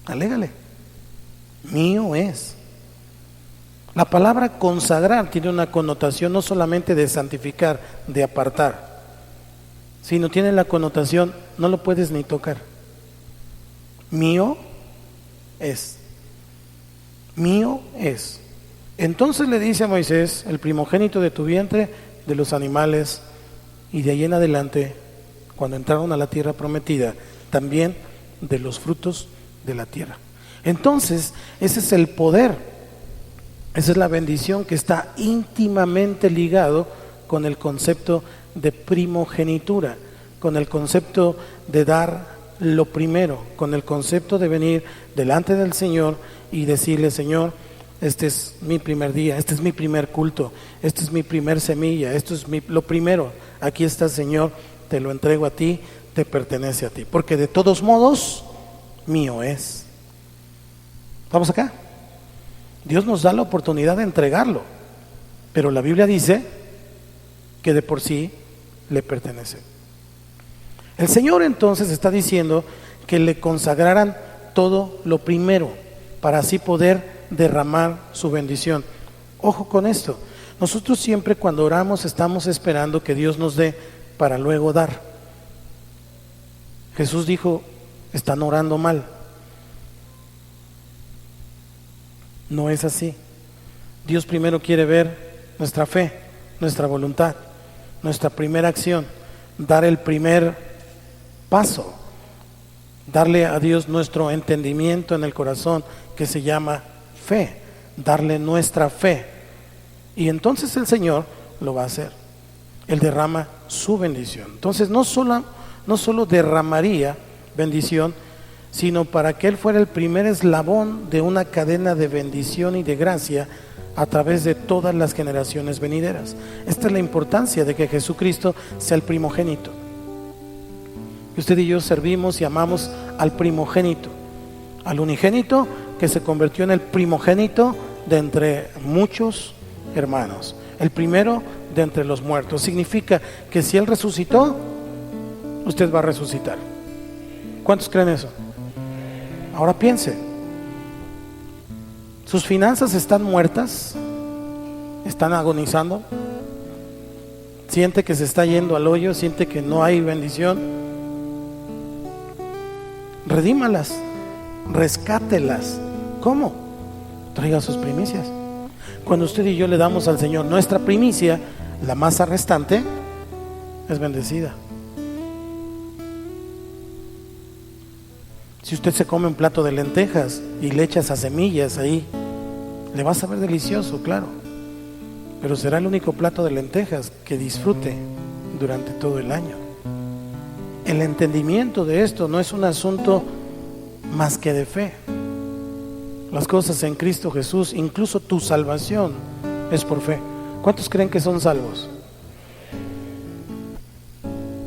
Alégale. Mío es. La palabra consagrar tiene una connotación no solamente de santificar, de apartar, sino tiene la connotación, no lo puedes ni tocar. Mío es. Mío es. Entonces le dice a Moisés: el primogénito de tu vientre, de los animales, y de ahí en adelante, cuando entraron a la tierra prometida, también de los frutos de la tierra. Entonces, ese es el poder, esa es la bendición que está íntimamente ligado con el concepto de primogenitura, con el concepto de dar lo primero, con el concepto de venir delante del Señor y decirle: Señor, este es mi primer día, este es mi primer culto, este es mi primer semilla, esto es lo primero, aquí está, Señor, te lo entrego a ti, te pertenece a ti, porque de todos modos mío es. ¿Vamos acá? Dios nos da la oportunidad de entregarlo, pero la Biblia dice que de por sí le pertenece. El Señor entonces está diciendo que le consagraran todo lo primero para así poder derramar su bendición. Ojo con esto, nosotros siempre cuando oramos estamos esperando que Dios nos dé para luego dar. Jesús dijo: están orando mal. No es así. Dios primero quiere ver nuestra fe, nuestra voluntad, nuestra primera acción, dar el primer paso, darle a Dios nuestro entendimiento en el corazón, que se llama fe, darle nuestra fe, y entonces el Señor lo va a hacer. Él derrama su bendición. Entonces no solo derramaría bendición, sino para que Él fuera el primer eslabón de una cadena de bendición y de gracia a través de todas las generaciones venideras. Esta es la importancia de que Jesucristo sea el primogénito. Usted y yo servimos y amamos al primogénito, al unigénito que se convirtió en el primogénito de entre muchos hermanos, el primero de entre los muertos. Significa que si Él resucitó, usted va a resucitar. ¿Cuántos creen eso? Ahora piense, sus finanzas están muertas, están agonizando, siente que se está yendo al hoyo, siente que no hay bendición. Redímalas, rescátelas. ¿Cómo? Traiga sus primicias. Cuando usted y yo le damos al Señor nuestra primicia, la masa restante es bendecida. Si usted se come un plato de lentejas y le echa esas semillas ahí, le va a saber delicioso, claro, pero será el único plato de lentejas que disfrute durante todo el año. El entendimiento de esto no es un asunto más que de fe. Las cosas en Cristo Jesús, incluso tu salvación, es por fe. ¿Cuántos creen que son salvos?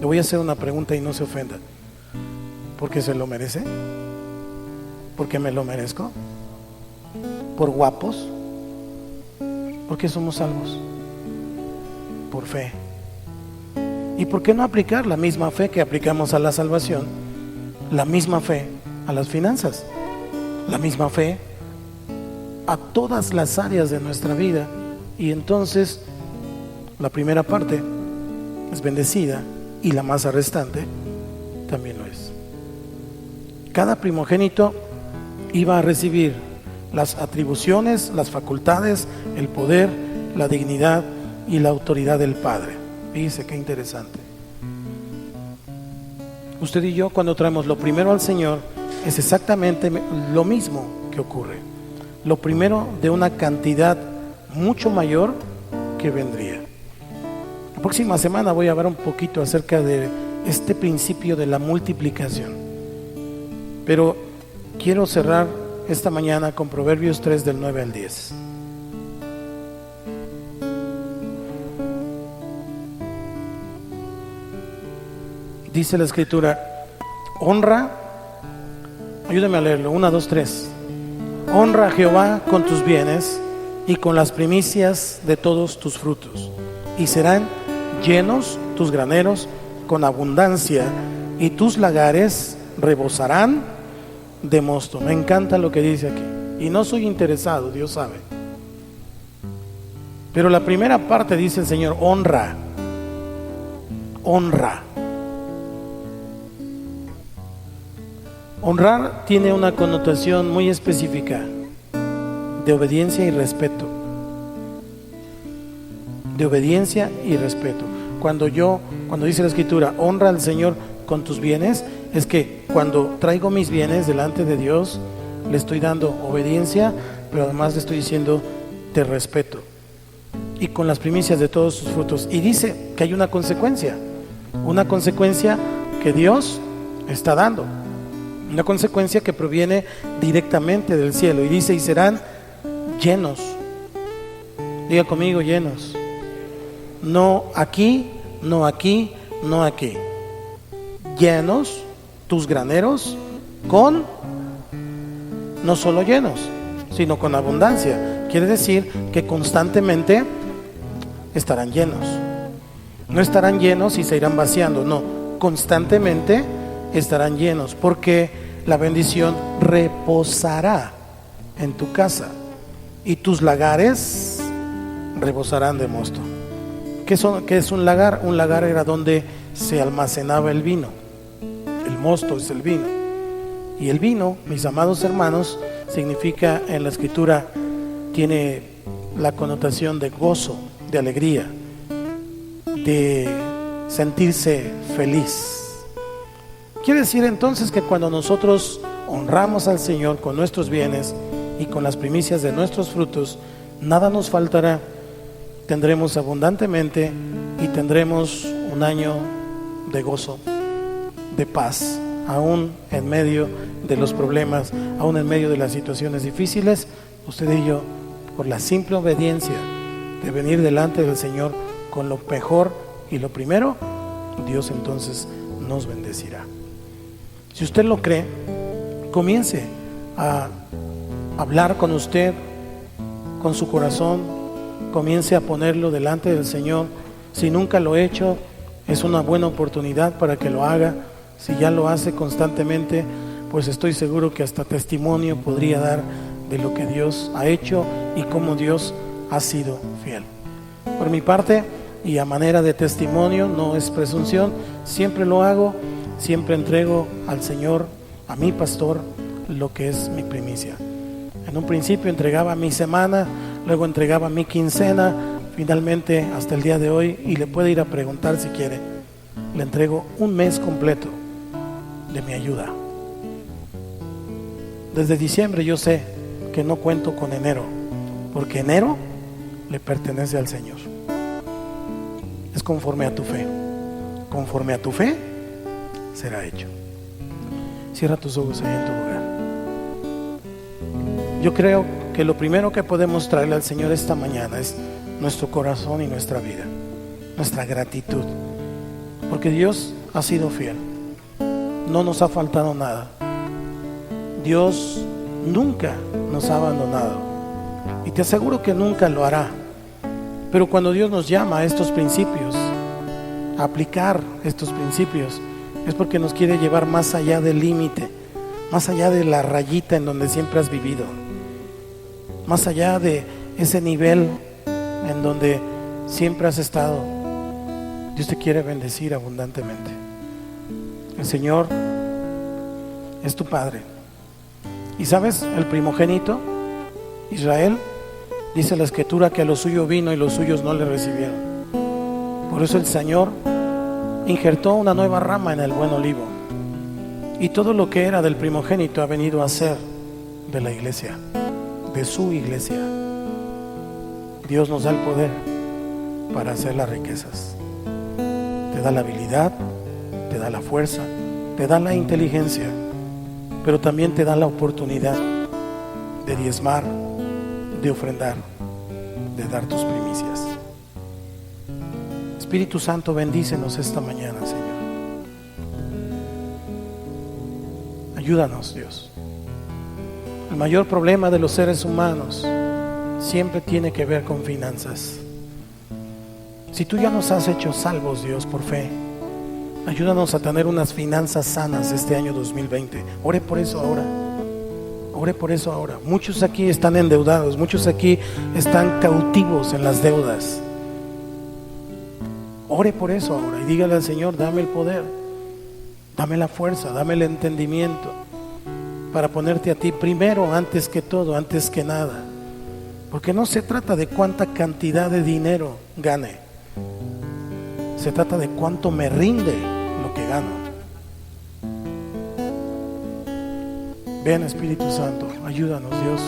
Le voy a hacer una pregunta y no se ofenda. ¿Porque se lo merece? ¿Porque me lo merezco? ¿Por guapos? ¿Por qué somos salvos? Por fe. ¿Y por qué no aplicar la misma fe que aplicamos a la salvación, la misma fe a las finanzas, la misma fe a todas las áreas de nuestra vida? Y entonces la primera parte es bendecida y la masa restante también lo es. Cada primogénito iba a recibir las atribuciones, las facultades, el poder, la dignidad y la autoridad del Padre. Fíjese qué interesante. Usted y yo, cuando traemos lo primero al Señor, es exactamente lo mismo que ocurre. Lo primero de una cantidad mucho mayor que vendría. La próxima semana voy a hablar un poquito acerca de este principio de la multiplicación. Pero quiero cerrar esta mañana con Proverbios 3 del 9 al 10. Dice la Escritura: honra, ayúdame a leerlo, 1, 2, 3. Honra a Jehová con tus bienes y con las primicias de todos tus frutos, y serán llenos tus graneros con abundancia, y tus lagares rebosarán de mosto. Me encanta lo que dice aquí, y no soy interesado, Dios sabe, pero la primera parte dice el Señor: honra, honra. Honrar tiene una connotación muy específica de obediencia y respeto. De obediencia y respeto. Cuando dice la Escritura, honra al Señor con tus bienes, es que cuando traigo mis bienes delante de Dios, le estoy dando obediencia, pero además le estoy diciendo, te respeto. Y con las primicias de todos sus frutos. Y dice que hay una consecuencia que Dios está dando. Una consecuencia que proviene directamente del cielo. Y dice, y serán llenos. Diga conmigo, llenos. No aquí, no aquí, no aquí. Llenos tus graneros con, no solo llenos, sino con abundancia. Quiere decir que constantemente estarán llenos. No estarán llenos y se irán vaciando, no, constantemente estarán llenos, porque la bendición reposará en tu casa y tus lagares rebosarán de mosto. ¿Qué es un lagar? Un lagar era donde se almacenaba el vino. El mosto es el vino. Y el vino, mis amados hermanos, significa en la Escritura, tiene la connotación de gozo, de alegría, de sentirse feliz. Quiere decir entonces que cuando nosotros honramos al Señor con nuestros bienes y con las primicias de nuestros frutos, nada nos faltará. Tendremos abundantemente y tendremos un año de gozo, de paz, aún en medio de los problemas, aún en medio de las situaciones difíciles, usted y yo, por la simple obediencia de venir delante del Señor con lo mejor y lo primero, Dios entonces nos bendecirá. Si usted lo cree, comience a hablar con usted, con su corazón, comience a ponerlo delante del Señor. Si nunca lo he hecho, es una buena oportunidad para que lo haga. Si ya lo hace constantemente, pues estoy seguro que hasta testimonio podría dar de lo que Dios ha hecho y cómo Dios ha sido fiel. Por mi parte, y a manera de testimonio, no es presunción, siempre lo hago, siempre entrego al Señor, a mi pastor, lo que es mi primicia. En un principio entregaba mi semana, luego entregaba mi quincena, finalmente hasta el día de hoy, y le puede ir a preguntar si quiere, le entrego un mes completo de mi ayuda. Desde diciembre yo sé que no cuento con enero, porque enero le pertenece al Señor. Es conforme a tu fe. Conforme a tu fe será hecho. Cierra tus ojos ahí en tu lugar. Yo creo que lo primero que podemos traerle al Señor esta mañana es nuestro corazón y nuestra vida, nuestra gratitud, porque Dios ha sido fiel, no nos ha faltado nada. Dios nunca nos ha abandonado y te aseguro que nunca lo hará. Pero cuando Dios nos llama a estos principios, a aplicar estos principios, es porque nos quiere llevar más allá del límite, más allá de la rayita en donde siempre has vivido, más allá de ese nivel en donde siempre has estado. Dios te quiere bendecir abundantemente. El Señor es tu Padre. Y sabes, el primogénito, Israel, dice la Escritura que a lo suyo vino y los suyos no le recibieron. Por eso el Señor injertó una nueva rama en el buen olivo, y todo lo que era del primogénito ha venido a ser de la iglesia, de su iglesia. Dios nos da el poder para hacer las riquezas. Te da la habilidad, te da la fuerza, te da la inteligencia, pero también te da la oportunidad de diezmar, de ofrendar, de dar tus primicias. Espíritu Santo, bendícenos esta mañana, Señor. Ayúdanos, Dios. El mayor problema de los seres humanos siempre tiene que ver con finanzas. Si tú ya nos has hecho salvos, Dios, por fe, ayúdanos a tener unas finanzas sanas este año 2020. Ore por eso ahora. Ore por eso ahora. Muchos aquí están endeudados, muchos aquí están cautivos en las deudas. Ore por eso ahora y dígale al Señor: dame el poder, dame la fuerza, dame el entendimiento para ponerte a ti primero, antes que todo, antes que nada. Porque no se trata de cuánta cantidad de dinero gane, se trata de cuánto me rinde lo que gano. Ven, Espíritu Santo, ayúdanos, Dios.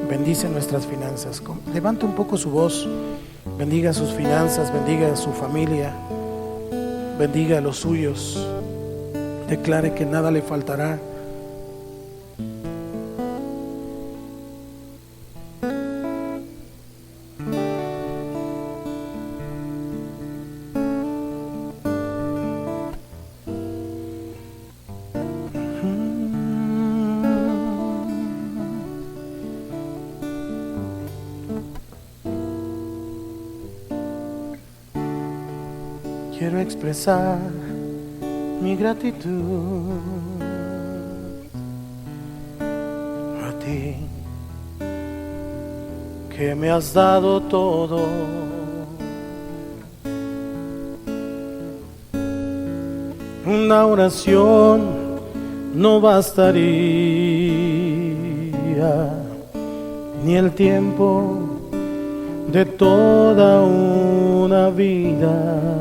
Bendice nuestras finanzas. Levanta un poco su voz. Bendiga sus finanzas, bendiga a su familia, bendiga a los suyos. Declare que nada le faltará. Quiero expresar mi gratitud a ti, que me has dado todo. Una oración no bastaría, ni el tiempo de toda una vida.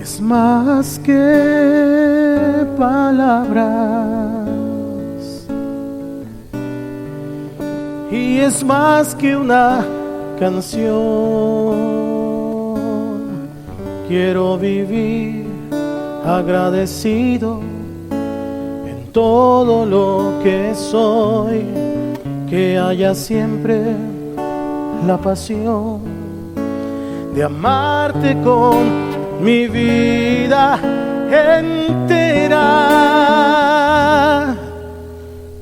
Es más que palabras y es más que una canción. quiero vivir agradecido en todo lo que soy, que haya siempre la pasión de amarte con mi vida entera,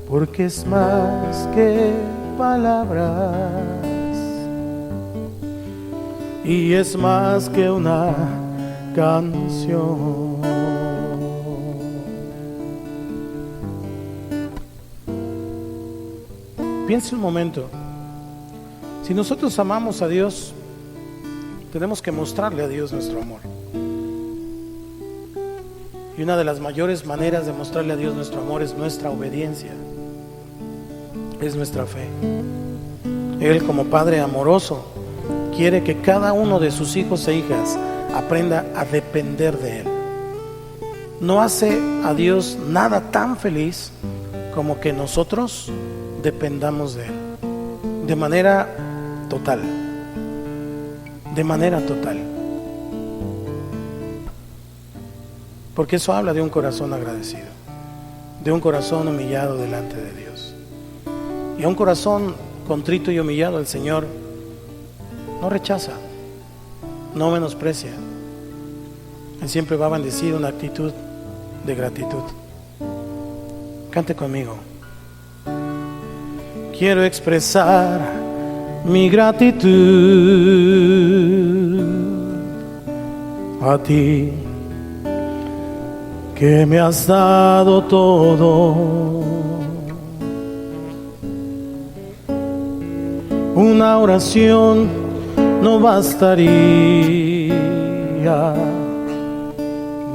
porque es más que palabras y es más que una canción. Piense un momento. Si nosotros amamos a Dios, tenemos que mostrarle a Dios nuestro amor. Y una de las mayores maneras de mostrarle a Dios nuestro amor es nuestra obediencia, es nuestra fe. Él, como Padre amoroso, quiere que cada uno de sus hijos e hijas aprenda a depender de Él. No hace a Dios nada tan feliz como que nosotros dependamos de Él de manera total, de manera total, porque eso habla de un corazón agradecido, de un corazón humillado delante de Dios. Y a un corazón contrito y humillado el Señor no rechaza, no menosprecia. Él siempre va a bendecir una actitud de gratitud. Cante conmigo. Quiero expresar mi gratitud a ti, que me has dado todo. Una oración no bastaría,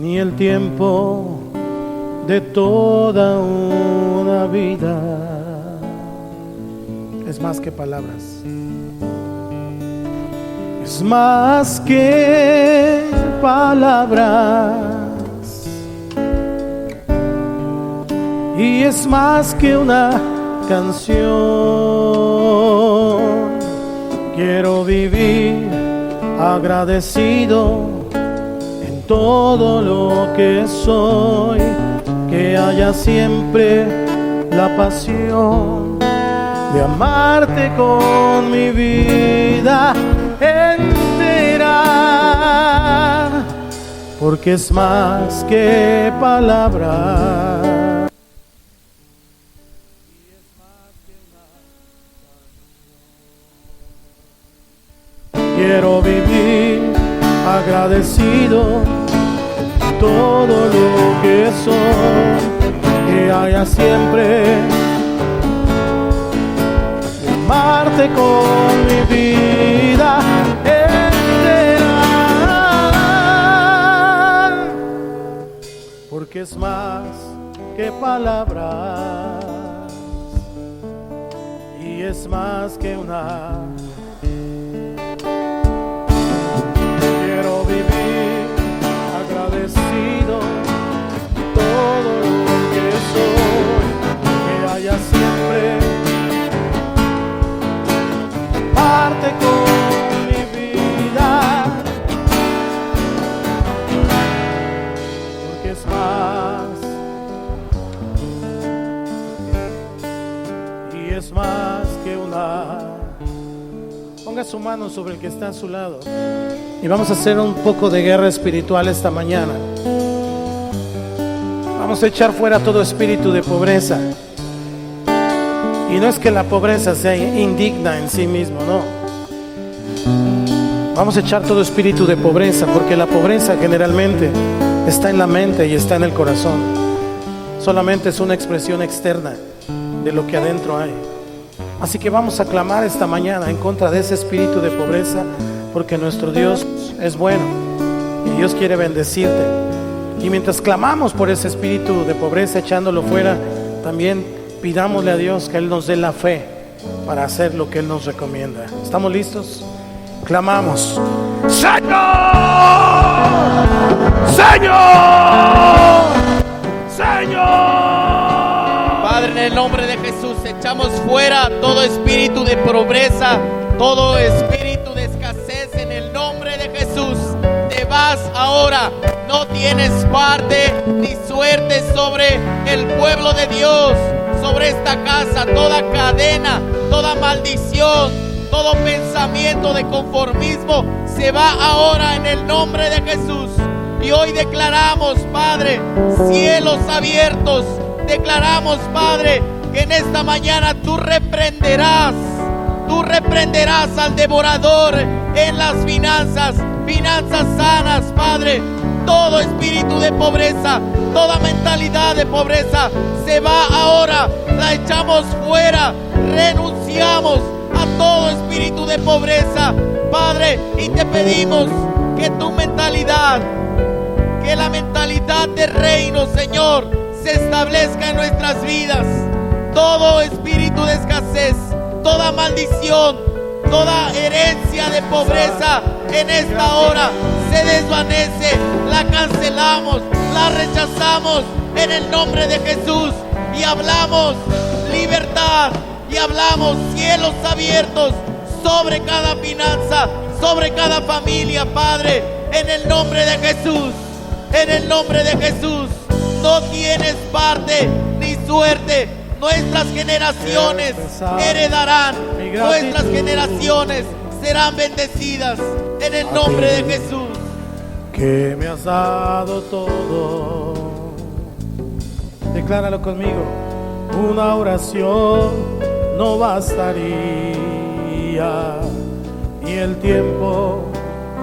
ni el tiempo de toda una vida. Es más que palabras, es más que palabras, y es más que una canción. Quiero vivir agradecido en todo lo que soy, que haya siempre la pasión de amarte con mi vida entera, porque es más que palabras. Quiero vivir agradecido todo lo que soy, que haya siempre amarte con mi vida entera, porque es más que palabras y es más que una. Quiero vivir agradecido todo lo que soy, que haya siempre parte con mi vida, porque es más y es más que una. Ponga su mano sobre el que está a su lado y vamos a hacer un poco de guerra espiritual esta mañana. Vamos a echar fuera todo espíritu de pobreza. Y no es que la pobreza sea indigna en sí mismo, no. Vamos a echar todo espíritu de pobreza, porque la pobreza generalmente está en la mente y está en el corazón. Solamente es una expresión externa de lo que adentro hay. Así que vamos a clamar esta mañana en contra de ese espíritu de pobreza, porque nuestro Dios es bueno y Dios quiere bendecirte. Y mientras clamamos por ese espíritu de pobreza, echándolo fuera, también pidámosle a Dios que Él nos dé la fe para hacer lo que Él nos recomienda. ¿Estamos listos? Clamamos: Señor, Señor, Señor. Padre, en el nombre de Jesús, echamos fuera todo espíritu de pobreza, todo espíritu de escasez. En el nombre de Jesús, te vas ahora. No tienes parte ni suerte sobre el pueblo de Dios, sobre esta casa. Toda cadena, toda maldición, todo pensamiento de conformismo se va ahora en el nombre de Jesús. Y hoy declaramos, Padre, cielos abiertos. Declaramos, Padre, que en esta mañana tú reprenderás al devorador en las finanzas sanas, Padre. Todo espíritu de pobreza, toda mentalidad de pobreza se va ahora, la echamos fuera, renunciamos a todo espíritu de pobreza, Padre, y te pedimos que tu mentalidad, que la mentalidad de reino, Señor, se establezca en nuestras vidas. Todo espíritu de escasez, toda maldición, toda herencia de pobreza en esta hora se desvanece, la cancelamos, la rechazamos en el nombre de Jesús y hablamos libertad y hablamos cielos abiertos sobre cada finanza, sobre cada familia, Padre, en el nombre de Jesús, en el nombre de Jesús. No tienes parte ni suerte. Nuestras generaciones heredarán, nuestras generaciones serán bendecidas en el nombre de Jesús. Que me has dado todo. Decláralo conmigo. Una oración no bastaría, ni el tiempo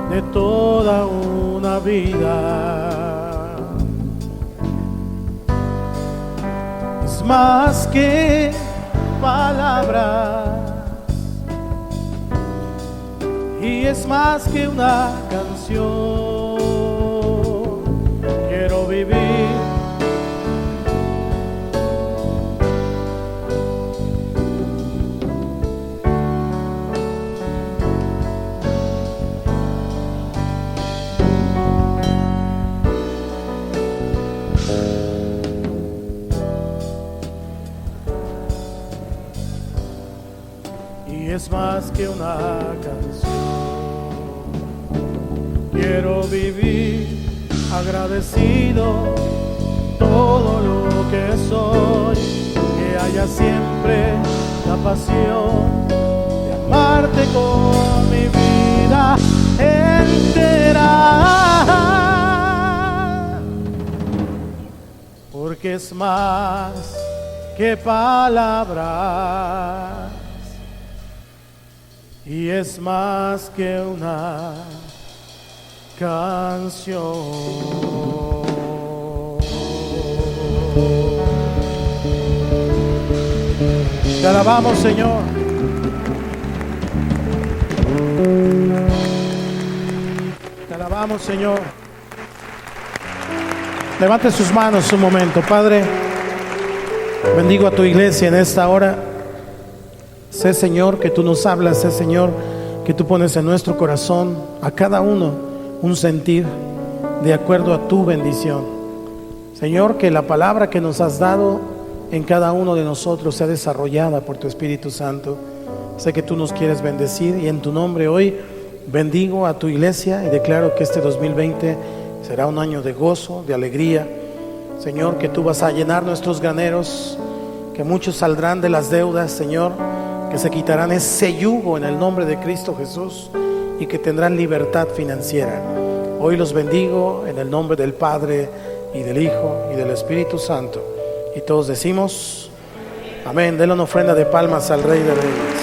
de toda una vida. Es más que palabras y es más que una canción. Quiero vivir y es más que una canción. Quiero vivir agradecido todo lo que soy, que haya siempre la pasión de amarte con mi vida entera, porque es más que palabras y es más que una canción. Te alabamos, Señor. Te alabamos, Señor. Levante sus manos un momento, Padre. Bendigo a tu iglesia en esta hora. Sé, Señor, que tú nos hablas. Sé, Señor, que tú pones en nuestro corazón a cada uno un sentir de acuerdo a tu bendición. Señor, que la palabra que nos has dado en cada uno de nosotros sea desarrollada por tu Espíritu Santo. Sé que tú nos quieres bendecir y en tu nombre hoy bendigo a tu iglesia y declaro que este 2020 será un año de gozo, de alegría. Señor, que tú vas a llenar nuestros graneros, que muchos saldrán de las deudas, Señor, que se quitarán ese yugo en el nombre de Cristo Jesús y que tendrán libertad financiera. Hoy los bendigo en el nombre del Padre y del Hijo y del Espíritu Santo. Y todos decimos amén. Denle una ofrenda de palmas al Rey de Reyes.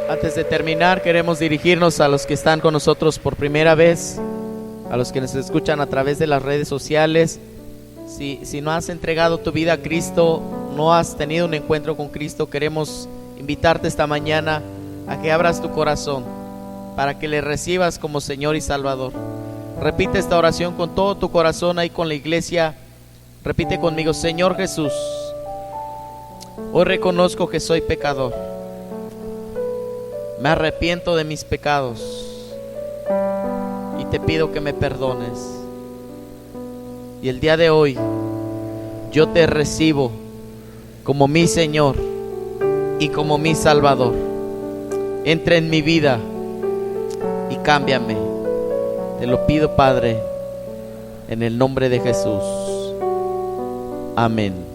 Antes de terminar, queremos dirigirnos a los que están con nosotros por primera vez, a los que nos escuchan a través de las redes sociales. Si no has entregado tu vida a Cristo, no has tenido un encuentro con Cristo, queremos invitarte esta mañana a que abras tu corazón para que le recibas como Señor y Salvador. Repite esta oración con todo tu corazón ahí con la iglesia. Repite conmigo: Señor Jesús, hoy reconozco que soy pecador. Me arrepiento de mis pecados y te pido que me perdones. Y el día de hoy yo te recibo como mi Señor y como mi Salvador. Entra en mi vida y cámbiame. Te lo pido, Padre, en el nombre de Jesús. Amén.